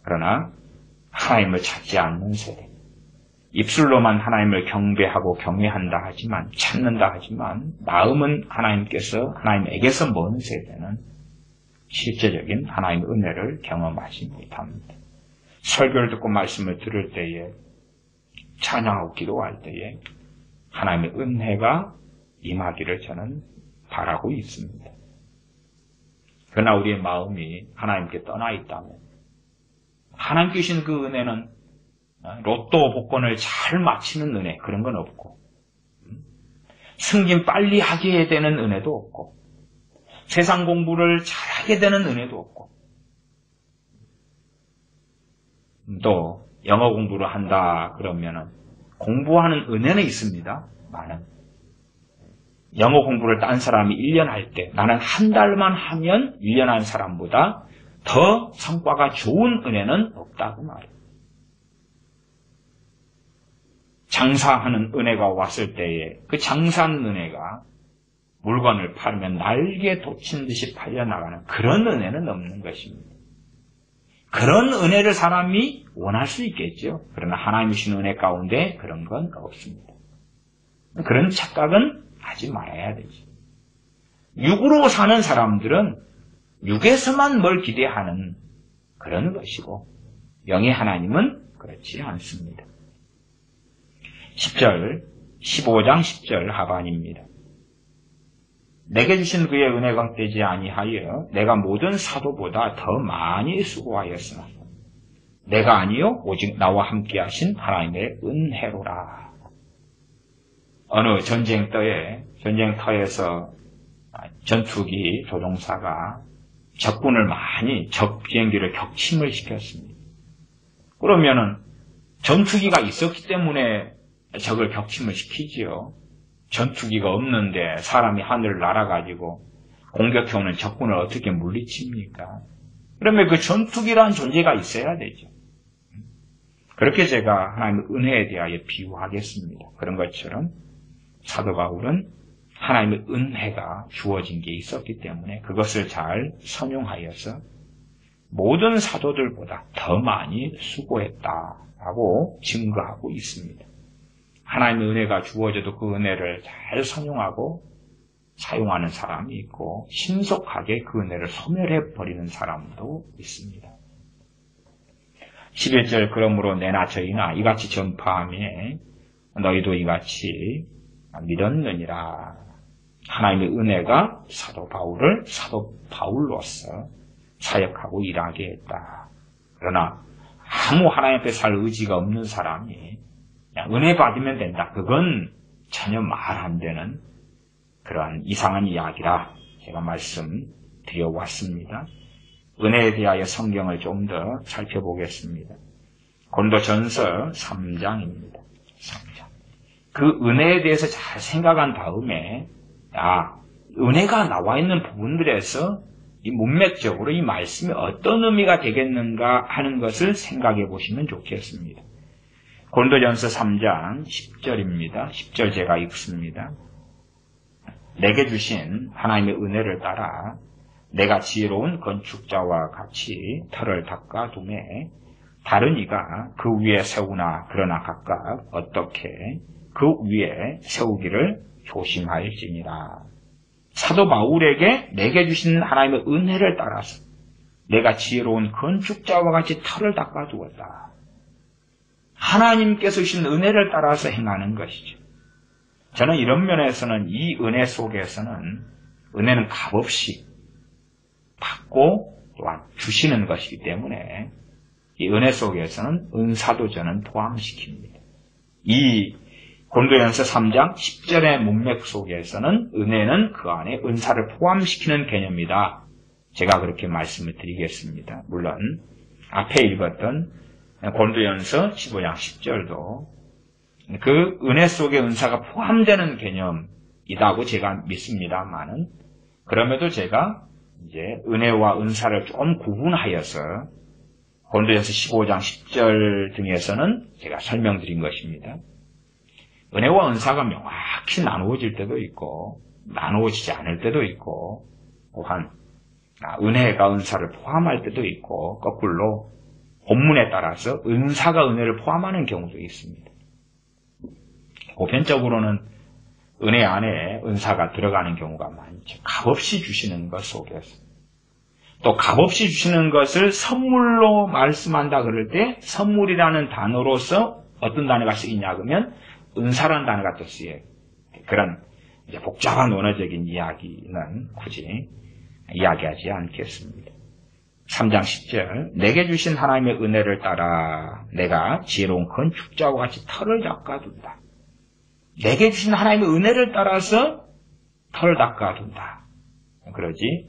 그러나 하나님을 찾지 않는 세대, 입술로만 하나님을 경배하고 경외한다 하지만, 찾는다 하지만 마음은 하나님에게서 먼 세대는 실제적인 하나님의 은혜를 경험하지 못합니다. 설교를 듣고 말씀을 들을 때에, 찬양하고 기도할 때에 하나님의 은혜가 임하기를 저는 바라고 있습니다. 그러나 우리의 마음이 하나님께 떠나 있다면, 하나님께 주신 그 은혜는 로또 복권을 잘 맞히는 은혜, 그런 건 없고, 승진 빨리 하게 되는 은혜도 없고, 세상 공부를 잘하게 되는 은혜도 없고, 또 영어 공부를 한다 그러면은 공부하는 은혜는 있습니다. 많은. 영어 공부를 딴 사람이 1년 할 때 나는 한 달만 하면 1년 한 사람보다 더 성과가 좋은 은혜는 없다고 말해요. 장사하는 은혜가 왔을 때에 그 장사하는 은혜가 물건을 팔면 날개 돋친 듯이 팔려나가는 그런 은혜는 없는 것입니다. 그런 은혜를 사람이 원할 수 있겠죠. 그러나 하나님이 주신 은혜 가운데 그런 건 없습니다. 그런 착각은 하지 말아야 되죠. 육으로 사는 사람들은 육에서만 뭘 기대하는 그런 것이고, 영의 하나님은 그렇지 않습니다. 15장 10절 하반입니다. 내게 주신 그의 은혜가 헛되지 아니하여 내가 모든 사도보다 더 많이 수고하였으나 내가 아니요 오직 나와 함께 하신 하나님의 은혜로라. 어느 전쟁터에서 전투기 조종사가 적군을 적 비행기를 격침을 시켰습니다. 그러면은 전투기가 있었기 때문에 적을 격침을 시키지요. 전투기가 없는데 사람이 하늘을 날아가지고 공격해오는 적군을 어떻게 물리칩니까? 그러면 그 전투기라는 존재가 있어야 되죠. 그렇게 제가 하나님의 은혜에 대하여 비유하겠습니다. 그런 것처럼 사도 바울은 하나님의 은혜가 주어진 게 있었기 때문에 그것을 잘 선용하여서 모든 사도들보다 더 많이 수고했다라고 증거하고 있습니다. 하나님의 은혜가 주어져도 그 은혜를 잘 선용하고 사용하는 사람이 있고 신속하게 그 은혜를 소멸해버리는 사람도 있습니다. 11절 그러므로 내나 저희나 이같이 전파하며 너희도 이같이 믿었느니라. 하나님의 은혜가 사도 바울을 사도 바울로서 사역하고 일하게 했다. 그러나 아무 하나님 앞에 살 의지가 없는 사람이 그냥 은혜 받으면 된다. 그건 전혀 말 안 되는 그러한 이상한 이야기라 제가 말씀드려왔습니다. 은혜에 대하여 성경을 좀 더 살펴보겠습니다. 고린도전서 3장입니다. 3장. 그 은혜에 대해서 잘 생각한 다음에 은혜가 나와 있는 부분들에서 이 문맥적으로 이 말씀이 어떤 의미가 되겠는가 하는 것을 생각해 보시면 좋겠습니다. 고린도전서 3장 10절입니다. 10절 제가 읽습니다. 내게 주신 하나님의 은혜를 따라 내가 지혜로운 건축자와 같이 터를 닦아두매 다른 이가 그 위에 세우나 그러나 각각 어떻게 그 위에 세우기를 조심하일지니라. 사도 바울에게 내게 주신 하나님의 은혜를 따라서 내가 지혜로운 건축자와 같이 터를 닦아두었다. 하나님께서 주신 은혜를 따라서 행하는 것이죠. 저는 이런 면에서는 이 은혜 속에서는 은혜는 값없이 받고 또한 주시는 것이기 때문에 이 은혜 속에서는 은사도 저는 포함시킵니다. 이 고린도전서 3장 10절의 문맥 속에서는 은혜는 그 안에 은사를 포함시키는 개념이다. 제가 그렇게 말씀을 드리겠습니다. 물론 앞에 읽었던 고린도전서 15장 10절도 그 은혜 속에 은사가 포함되는 개념이라고 제가 믿습니다만은 그럼에도 제가 이제 은혜와 은사를 좀 구분하여서 고린도전서 15장 10절 등에서는 제가 설명드린 것입니다. 은혜와 은사가 명확히 나누어질 때도 있고 나누어지지 않을 때도 있고 또한 은혜가 은사를 포함할 때도 있고 거꾸로 본문에 따라서 은사가 은혜를 포함하는 경우도 있습니다. 보편적으로는 은혜 안에 은사가 들어가는 경우가 많죠. 값없이 주시는 것 속에서. 또 값없이 주시는 것을 선물로 말씀한다 그럴 때 선물이라는 단어로서 어떤 단어가 쓰이냐 그러면 은사라는 단어가 또 쓰여요. 그런 이제 복잡한 언어적인 이야기는 굳이 이야기하지 않겠습니다. 3장 10절 내게 주신 하나님의 은혜를 따라 내가 지혜로운 건축자와 같이 터를 닦아둔다. 내게 주신 하나님의 은혜를 따라서 터를 닦아둔다. 그러지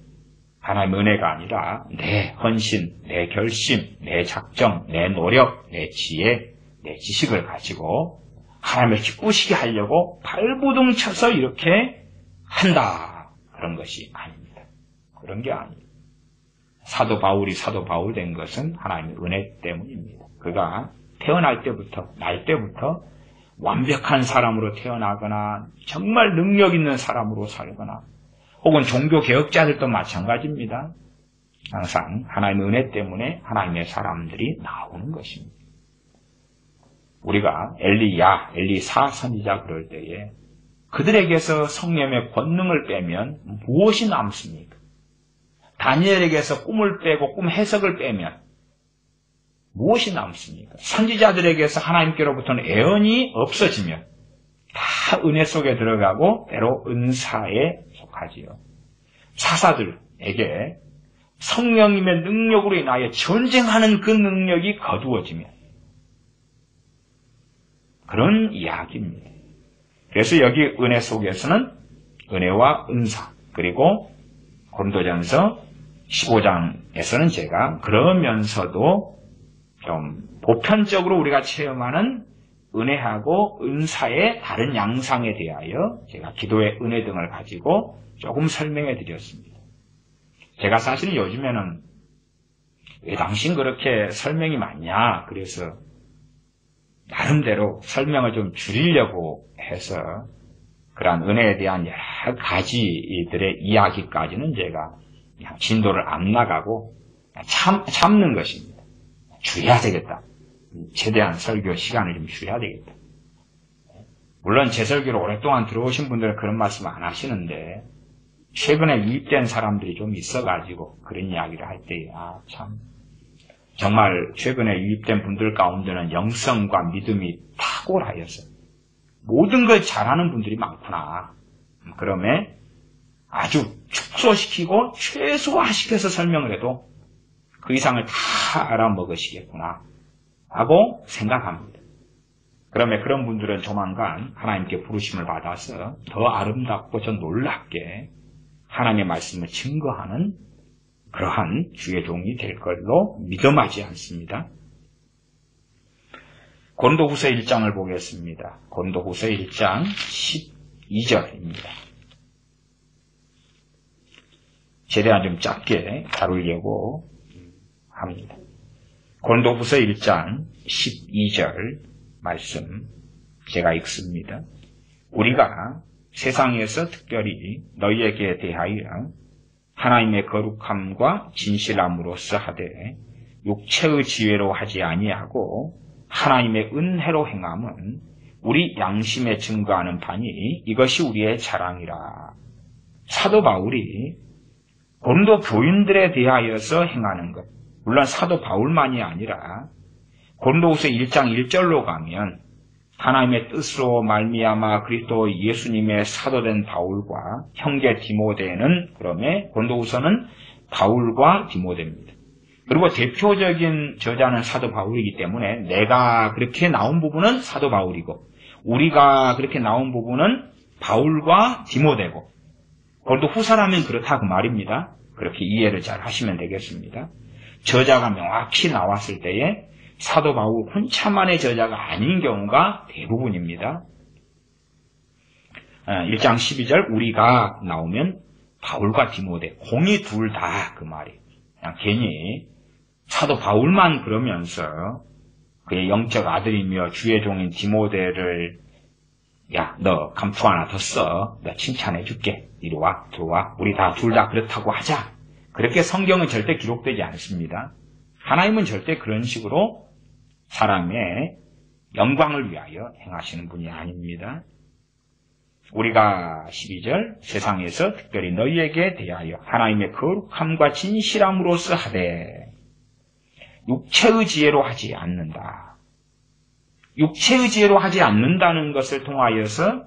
하나님의 은혜가 아니라 내 헌신, 내 결심, 내 작정, 내 노력, 내 지혜, 내 지식을 가지고 하나님을 기쁘시게 하려고 발부둥 쳐서 이렇게 한다. 그런 것이 아닙니다. 그런 게 아닙니다. 사도 바울이 사도 바울 된 것은 하나님의 은혜 때문입니다. 그가 태어날 때부터, 날 때부터 완벽한 사람으로 태어나거나 정말 능력 있는 사람으로 살거나 혹은 종교개혁자들도 마찬가지입니다. 항상 하나님의 은혜 때문에 하나님의 사람들이 나오는 것입니다. 우리가 엘리사 선지자 그럴 때에 그들에게서 성령의 권능을 빼면 무엇이 남습니까? 다니엘에게서 꿈을 빼고 꿈 해석을 빼면 무엇이 남습니까? 선지자들에게서 하나님께로부터는 애언이 없어지면 다 은혜 속에 들어가고 때로 은사에 속하지요. 사사들에게 성령님의 능력으로 인하여 전쟁하는 그 능력이 거두어지면 그런 이야기입니다. 그래서 여기 은혜 속에서는 은혜와 은사 그리고 고린도전서 15장에서는 제가 그러면서도 좀 보편적으로 우리가 체험하는 은혜하고 은사의 다른 양상에 대하여 제가 기도의 은혜 등을 가지고 조금 설명해 드렸습니다. 제가 사실은 요즘에는 왜 당신 그렇게 설명이 많냐? 그래서 나름대로 설명을 좀 줄이려고 해서 그러한 은혜에 대한 여러 가지들의 이야기까지는 제가 그냥 진도를 안 나가고 참는 것입니다. 줄여야 되겠다. 최대한 설교 시간을 좀 줄여야 되겠다. 물론 제 설교를 오랫동안 들어오신 분들은 그런 말씀 안 하시는데 최근에 유입된 사람들이 좀 있어가지고 그런 이야기를 할 때 참 정말 최근에 유입된 분들 가운데는 영성과 믿음이 탁월하여서 모든 걸 잘하는 분들이 많구나. 그러면 아주 축소시키고 최소화시켜서 설명을 해도 그 이상을 다 알아먹으시겠구나 하고 생각합니다. 그러면 그런 분들은 조만간 하나님께 부르심을 받아서 더 아름답고 더 놀랍게 하나님의 말씀을 증거하는 그러한 주의 종이 될 걸로 믿음하지 않습니다. 고린도후서 1장을 보겠습니다. 고린도후서 1장 12절입니다. 최대한 좀 짧게 다루려고 합니다. 고린도후서 1장 12절 말씀 제가 읽습니다. 우리가 세상에서 특별히 너희에게 대하여 하나님의 거룩함과 진실함으로써 하되 육체의 지혜로 하지 아니하고 하나님의 은혜로 행함은 우리 양심에 증거하는 바니 이것이 우리의 자랑이라. 사도 바울이 고린도 교인들에 대하여서 행하는 것, 물론 사도 바울만이 아니라 고린도후서 1장 1절로 가면 하나님의 뜻으로 말미암아 그리스도 예수님의 사도된 바울과 형제 디모데는 그러면 고린도후서는 바울과 디모데입니다. 그리고 대표적인 저자는 사도 바울이기 때문에 내가 그렇게 나온 부분은 사도 바울이고 우리가 그렇게 나온 부분은 바울과 디모데고 고린도 후서라면 그렇다 그 말입니다. 그렇게 이해를 잘 하시면 되겠습니다. 저자가 명확히 나왔을 때에 사도 바울 혼자만의 저자가 아닌 경우가 대부분입니다. 1장 12절 우리가 나오면 바울과 디모데 공이 둘 다 그 말이에요. 그냥 괜히 사도 바울만 그러면서 그의 영적 아들이며 주의 종인 디모데를 야, 너 감투 하나 더 써. 너 칭찬해 줄게. 이리 와, 들어와. 우리 다 둘 다 그렇다고 하자. 그렇게 성경은 절대 기록되지 않습니다. 하나님은 절대 그런 식으로 사람의 영광을 위하여 행하시는 분이 아닙니다. 우리가 12절 세상에서 특별히 너희에게 대하여 하나님의 거룩함과 진실함으로써 하되 육체의 지혜로 하지 않는다. 육체의 지혜로 하지 않는다는 것을 통하여서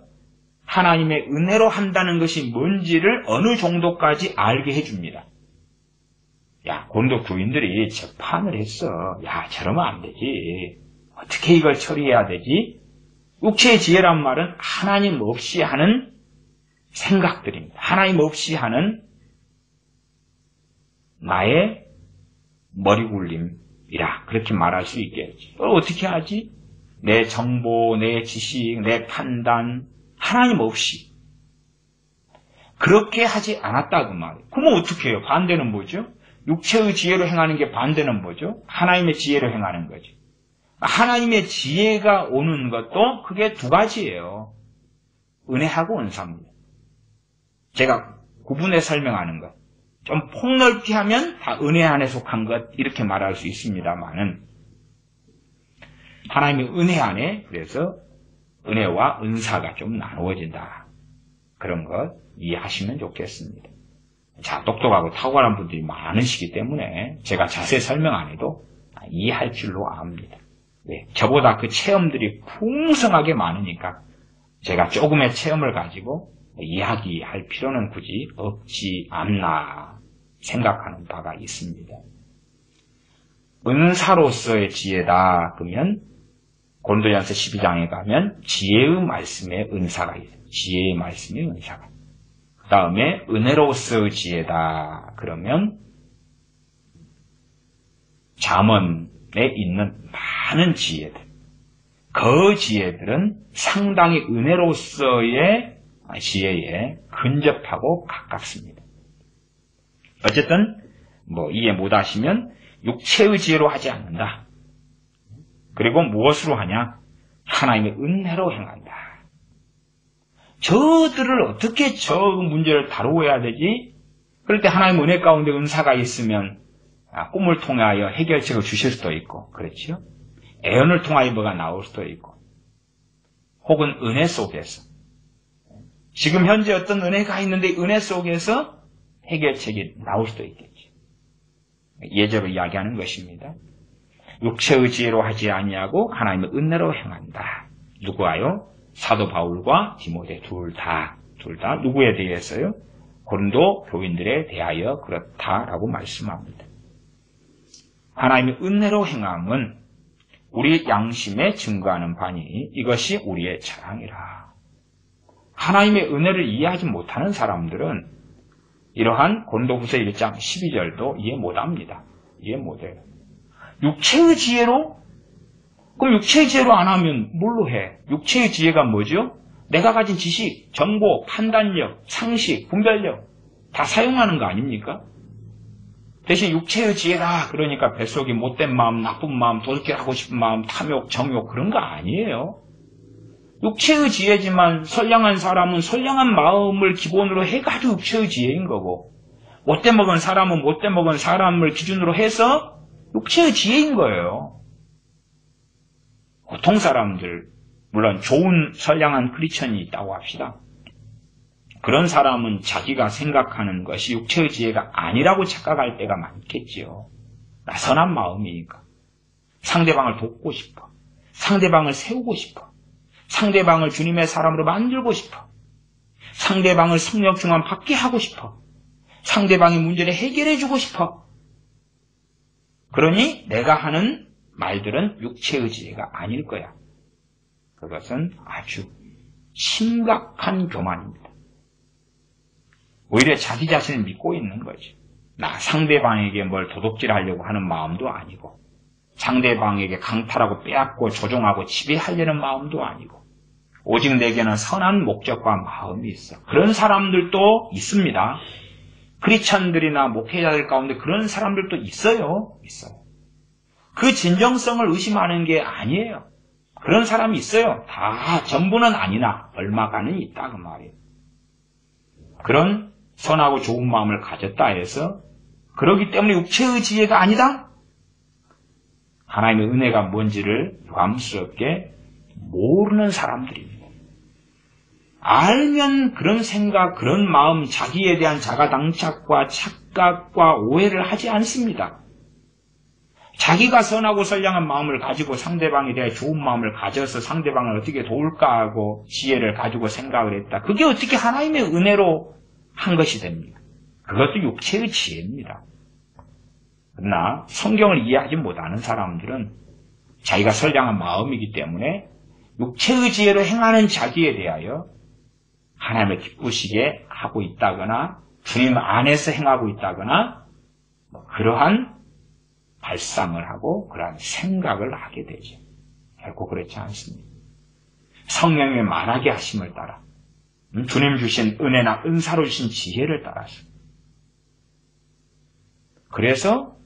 하나님의 은혜로 한다는 것이 뭔지를 어느 정도까지 알게 해줍니다. 야, 고린도 교인들이 재판을 했어. 야, 저러면 안 되지. 어떻게 이걸 처리해야 되지? 육체의 지혜란 말은 하나님 없이 하는 생각들입니다. 하나님 없이 하는 나의 머리굴림이라 그렇게 말할 수 있겠지. 어떻게 하지? 내 정보, 내 지식, 내 판단, 하나님 없이 그렇게 하지 않았다 그 말이에요. 그러면 어떻게 해요? 반대는 뭐죠? 육체의 지혜로 행하는 게 반대는 뭐죠? 하나님의 지혜로 행하는 거죠. 하나님의 지혜가 오는 것도 그게 두 가지예요. 은혜하고 은사입니다. 제가 구분해 설명하는 것. 좀 폭넓게 하면 다 은혜 안에 속한 것 이렇게 말할 수 있습니다만은 하나님의 은혜 안에 그래서 은혜와 은사가 좀 나누어진다. 그런 것 이해하시면 좋겠습니다. 자, 똑똑하고 탁월한 분들이 많으시기 때문에 제가 자세히 설명 안 해도 이해할 줄로 압니다. 네, 저보다 그 체험들이 풍성하게 많으니까 제가 조금의 체험을 가지고 이야기할 필요는 굳이 없지 않나 생각하는 바가 있습니다. 은사로서의 지혜다 그러면 고린도전서 12장에 가면 지혜의 말씀의 은사가 있어요. 지혜의 말씀의 은사가. 그 다음에 은혜로서의 지혜다 그러면 잠언에 있는 많은 지혜들, 그 지혜들은 상당히 은혜로서의 지혜에 근접하고 가깝습니다. 어쨌든 이해 못하시면 육체의 지혜로 하지 않는다. 그리고 무엇으로 하냐? 하나님의 은혜로 행한다. 저들을 어떻게 저 문제를 다루어야 되지? 그럴 때 하나님의 은혜 가운데 은사가 있으면 꿈을 통하여 해결책을 주실 수도 있고, 그렇죠? 애언을 통하여 뭐가 나올 수도 있고, 혹은 은혜 속에서 지금 현재 어떤 은혜가 있는데 은혜 속에서 해결책이 나올 수도 있겠죠. 예제로 이야기하는 것입니다. 육체의 지혜로 하지 아니하고 하나님의 은혜로 행한다. 누구와요? 사도 바울과 디모데 둘 다 누구에 대해서요? 고린도 교인들에 대하여 그렇다라고 말씀합니다. 하나님의 은혜로 행함은 우리 양심에 증거하는 바니 이것이 우리의 자랑이라. 하나님의 은혜를 이해하지 못하는 사람들은 이러한 고린도후서 1장 12절도 이해 못합니다. 이해 못해요. 육체의 지혜로? 그럼 육체의 지혜로 안 하면 뭘로 해? 육체의 지혜가 뭐죠? 내가 가진 지식, 정보, 판단력, 상식, 분별력 다 사용하는 거 아닙니까? 대신 육체의 지혜다 그러니까 뱃속이 못된 마음, 나쁜 마음, 도둑질하고 싶은 마음, 탐욕, 정욕 그런 거 아니에요. 육체의 지혜지만 선량한 사람은 선량한 마음을 기본으로 해가지고 육체의 지혜인 거고, 못돼 먹은 사람은 못돼 먹은 사람을 기준으로 해서 육체의 지혜인 거예요. 보통 사람들, 물론 좋은 선량한 크리스천이 있다고 합시다. 그런 사람은 자기가 생각하는 것이 육체의 지혜가 아니라고 착각할 때가 많겠지요. 나 선한 마음이니까. 상대방을 돕고 싶어. 상대방을 세우고 싶어. 상대방을 주님의 사람으로 만들고 싶어. 상대방을 성령 충만 받게 하고 싶어. 상대방의 문제를 해결해주고 싶어. 그러니 내가 하는 말들은 육체의 지혜가 아닐 거야. 그것은 아주 심각한 교만입니다. 오히려 자기 자신을 믿고 있는 거죠. 나 상대방에게 뭘 도둑질하려고 하는 마음도 아니고, 상대방에게 강탈하고 빼앗고 조종하고 지배하려는 마음도 아니고, 오직 내게는 선한 목적과 마음이 있어. 그런 사람들도 있습니다. 크리스천들이나 목회자들 가운데 그런 사람들도 있어요. 그 진정성을 의심하는 게 아니에요. 그런 사람이 있어요. 다 전부는 아니나 얼마간은 있다 그 말이에요. 그런 선하고 좋은 마음을 가졌다 해서 그러기 때문에 육체의 지혜가 아니다? 하나님의 은혜가 뭔지를 유감스럽게 모르는 사람들입니다. 알면 그런 생각, 그런 마음, 자기에 대한 자가당착과 착각과 오해를 하지 않습니다. 자기가 선하고 선량한 마음을 가지고 상대방에 대해 좋은 마음을 가져서 상대방을 어떻게 도울까 하고 지혜를 가지고 생각을 했다. 그게 어떻게 하나님의 은혜로 한 것이 됩니까? 그것도 육체의 지혜입니다. 그러나 성경을 이해하지 못하는 사람들은 자기가 선량한 마음이기 때문에 육체의 지혜로 행하는 자기에 대하여 하나님을 기쁘시게 하고 있다거나 주님 안에서 행하고 있다거나 그러한 발상을 하고 그러한 생각을 하게 되죠. 결코 그렇지 않습니다. 성령의 말하게 하심을 따라 주님 주신 은혜나 은사로 주신 지혜를 따라서 그래서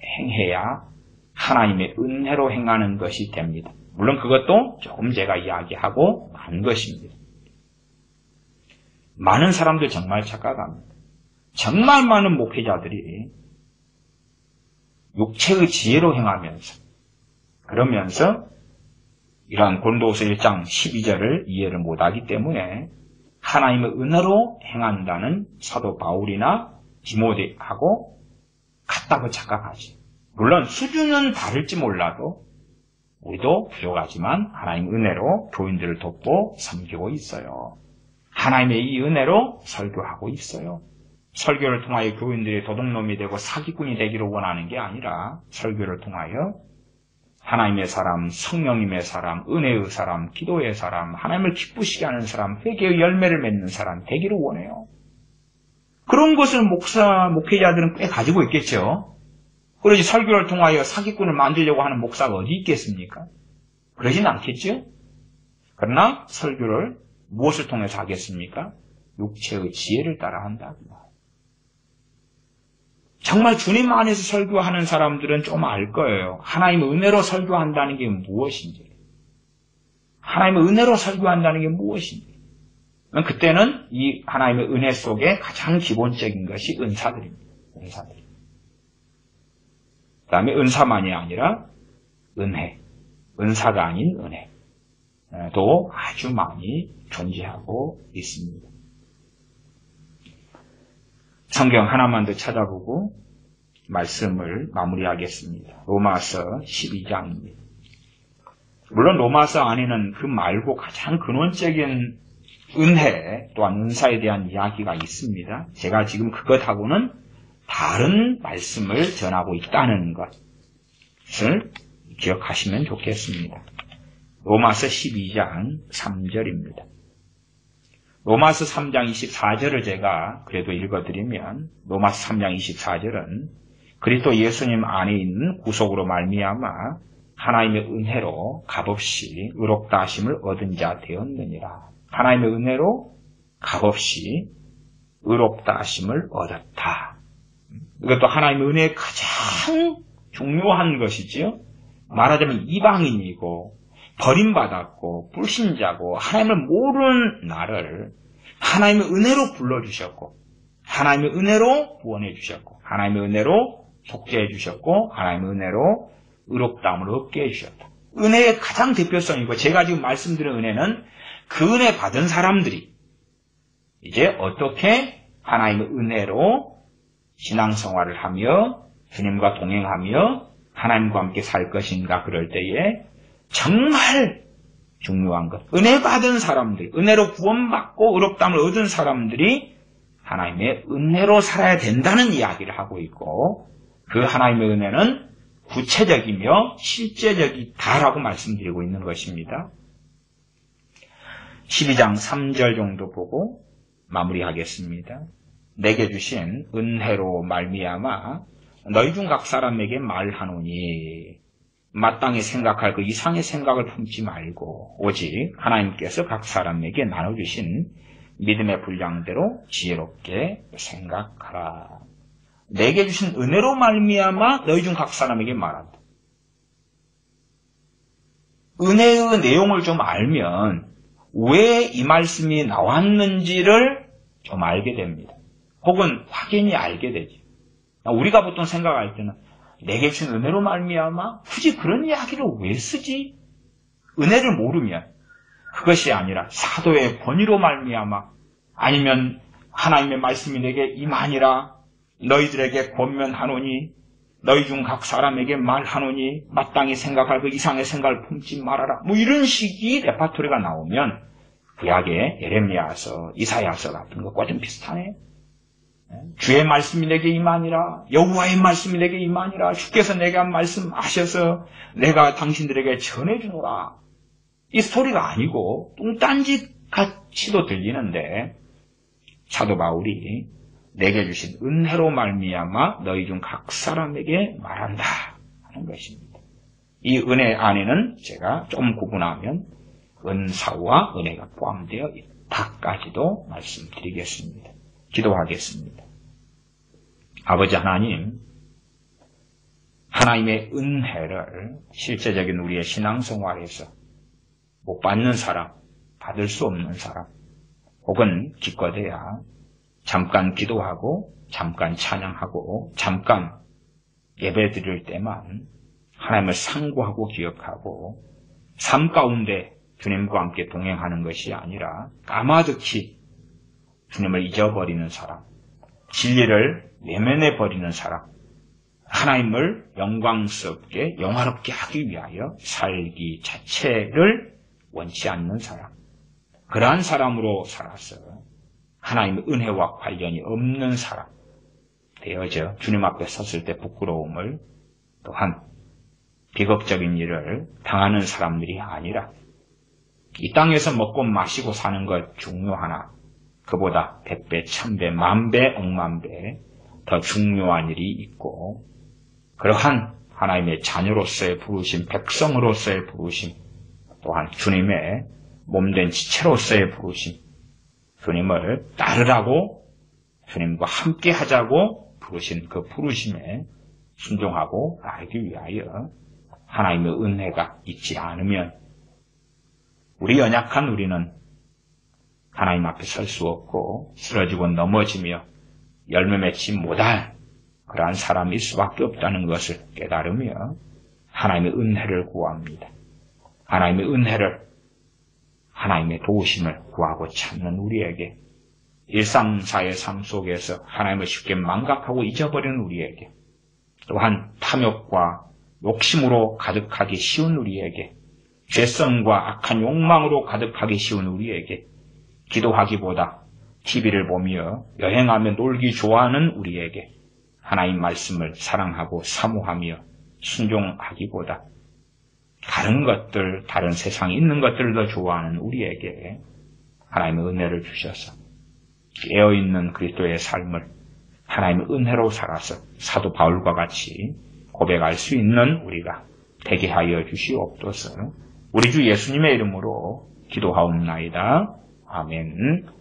행해야 하나님의 은혜로 행하는 것이 됩니다. 물론 그것도 조금 제가 이야기하고 한 것입니다. 많은 사람들 정말 착각합니다. 정말 많은 목회자들이 육체의 지혜로 행하면서 그러면서 이러한 고린도후서 1장 12절을 이해를 못하기 때문에 하나님의 은혜로 행한다는 사도 바울이나 디모데하고 같다고 착각하지. 물론 수준은 다를지 몰라도 우리도 부족하지만 하나님의 은혜로 교인들을 돕고 섬기고 있어요. 하나님의 이 은혜로 설교하고 있어요. 설교를 통하여 교인들이 도둑놈이 되고 사기꾼이 되기를 원하는 게 아니라 설교를 통하여 하나님의 사람, 성령님의 사람, 은혜의 사람, 기도의 사람, 하나님을 기쁘시게 하는 사람, 회개의 열매를 맺는 사람 되기를 원해요. 그런 것을 목회자들은 꽤 가지고 있겠죠. 그러지 설교를 통하여 사기꾼을 만들려고 하는 목사가 어디 있겠습니까? 그러진 않겠죠. 그러나 설교를 무엇을 통해서 하겠습니까? 육체의 지혜를 따라 한다. 정말 주님 안에서 설교하는 사람들은 좀 알 거예요. 하나님의 은혜로 설교한다는 게 무엇인지. 하나님의 은혜로 설교한다는 게 무엇인지. 그때는 이 하나님의 은혜 속에 가장 기본적인 것이 은사들입니다. 은사들. 그 다음에 은사만이 아니라 은혜. 은사가 아닌 은혜도 아주 많이 존재하고 있습니다. 성경 하나만 더 찾아보고 말씀을 마무리하겠습니다. 로마서 12장입니다. 물론 로마서 안에는 그 말고 가장 근원적인 은혜 또한 은사에 대한 이야기가 있습니다. 제가 지금 그것하고는 다른 말씀을 전하고 있다는 것을 기억하시면 좋겠습니다. 로마서 12장 3절입니다. 로마서 3장 24절을 제가 그래도 읽어드리면 로마서 3장 24절은 그리스도 예수님 안에 있는 구속으로 말미암아 하나님의 은혜로 값없이 의롭다 하심을 얻은 자 되었느니라. 하나님의 은혜로 값없이 의롭다 하심을 얻었다. 이것도 하나님의 은혜의 가장 중요한 것이지요. 말하자면 이방인이고 버림받았고 불신자고 하나님을 모르는 나를 하나님의 은혜로 불러주셨고 하나님의 은혜로 구원해 주셨고 하나님의 은혜로 속죄해 주셨고 하나님의 은혜로 의롭다함을 얻게 해주셨다. 은혜의 가장 대표성이고 제가 지금 말씀드린 은혜는 그 은혜 받은 사람들이 이제 어떻게 하나님의 은혜로 신앙생활을 하며 주님과 동행하며 하나님과 함께 살 것인가 그럴 때에 정말 중요한 것. 은혜 받은 사람들, 은혜로 구원받고 의롭다함을 얻은 사람들이 하나님의 은혜로 살아야 된다는 이야기를 하고 있고 그 하나님의 은혜는 구체적이며 실제적이다라고 말씀드리고 있는 것입니다. 12장 3절 정도 보고 마무리하겠습니다. 내게 주신 은혜로 말미암아 너희 중 각 사람에게 말하노니 마땅히 생각할 그 이상의 생각을 품지 말고 오직 하나님께서 각 사람에게 나눠주신 믿음의 분량대로 지혜롭게 생각하라. 내게 주신 은혜로 말미암아 너희 중 각 사람에게 말한다. 은혜의 내용을 좀 알면 왜 이 말씀이 나왔는지를 좀 알게 됩니다. 혹은 확연히 알게 되죠. 우리가 보통 생각할 때는 내게 주신 은혜로 말미암아 굳이 그런 이야기를 왜 쓰지? 은혜를 모르면 그것이 아니라 사도의 권위로 말미암아 아니면 하나님의 말씀이 내게 임하니라 너희들에게 권면하노니 너희 중 각 사람에게 말하노니 마땅히 생각할 그 이상의 생각을 품지 말아라. 뭐 이런 식의 레파토리가 나오면 구약의 예레미야서, 이사야서 같은 것과 좀 비슷하네. 주의 말씀이 내게 임하니라 여호와의 말씀이 내게 임하니라 주께서 내게 한 말씀 하셔서 내가 당신들에게 전해주노라. 이 스토리가 아니고 뚱딴짓 같이도 들리는데 사도 바울이 내게 주신 은혜로 말미암아 너희 중 각 사람에게 말한다 하는 것입니다. 이 은혜 안에는 제가 좀 구분하면 은사와 은혜가 포함되어 있다까지도 말씀드리겠습니다. 기도하겠습니다. 아버지 하나님, 하나님의 은혜를 실제적인 우리의 신앙생활에서 못 받는 사람, 받을 수 없는 사람, 혹은 기껏해야 잠깐 기도하고 잠깐 찬양하고 잠깐 예배 드릴 때만 하나님을 상고하고 기억하고 삶 가운데 주님과 함께 동행하는 것이 아니라 까마득히 주님을 잊어버리는 사람, 진리를 외면해버리는 사람, 하나님을 영광스럽게 영화롭게 하기 위하여 살기 자체를 원치 않는 사람, 그러한 사람으로 살아서 하나님의 은혜와 관련이 없는 사람 되어져 주님 앞에 섰을 때 부끄러움을 또한 비극적인 일을 당하는 사람들이 아니라 이 땅에서 먹고 마시고 사는 것 중요하나 그보다 100배, 1000배, 만배, 억만배 더 중요한 일이 있고 그러한 하나님의 자녀로서의 부르심, 백성으로서의 부르심 또한 주님의 몸된 지체로서의 부르심 주님을 따르라고 주님과 함께 하자고 부르신 그 부르심에 순종하고 나가기 위하여 하나님의 은혜가 있지 않으면 우리 연약한 우리는 하나님 앞에 설 수 없고 쓰러지고 넘어지며 열매 맺지 못할 그러한 사람일 수밖에 없다는 것을 깨달으며 하나님의 은혜를 구합니다. 하나님의 은혜를, 하나님의 도우심을 구하고 찾는 우리에게, 일상사의 삶 속에서 하나님을 쉽게 망각하고 잊어버리는 우리에게, 또한 탐욕과 욕심으로 가득하기 쉬운 우리에게, 죄성과 악한 욕망으로 가득하기 쉬운 우리에게, 기도하기보다 TV를 보며 여행하며 놀기 좋아하는 우리에게 하나님 말씀을 사랑하고 사모하며 순종하기보다 다른 것들, 다른 세상에 있는 것들을 더 좋아하는 우리에게 하나님의 은혜를 주셔서 깨어있는 그리스도의 삶을 하나님의 은혜로 살아서 사도 바울과 같이 고백할 수 있는 우리가 되게 하여 주시옵소서. 우리 주 예수님의 이름으로 기도하옵나이다. 아멘.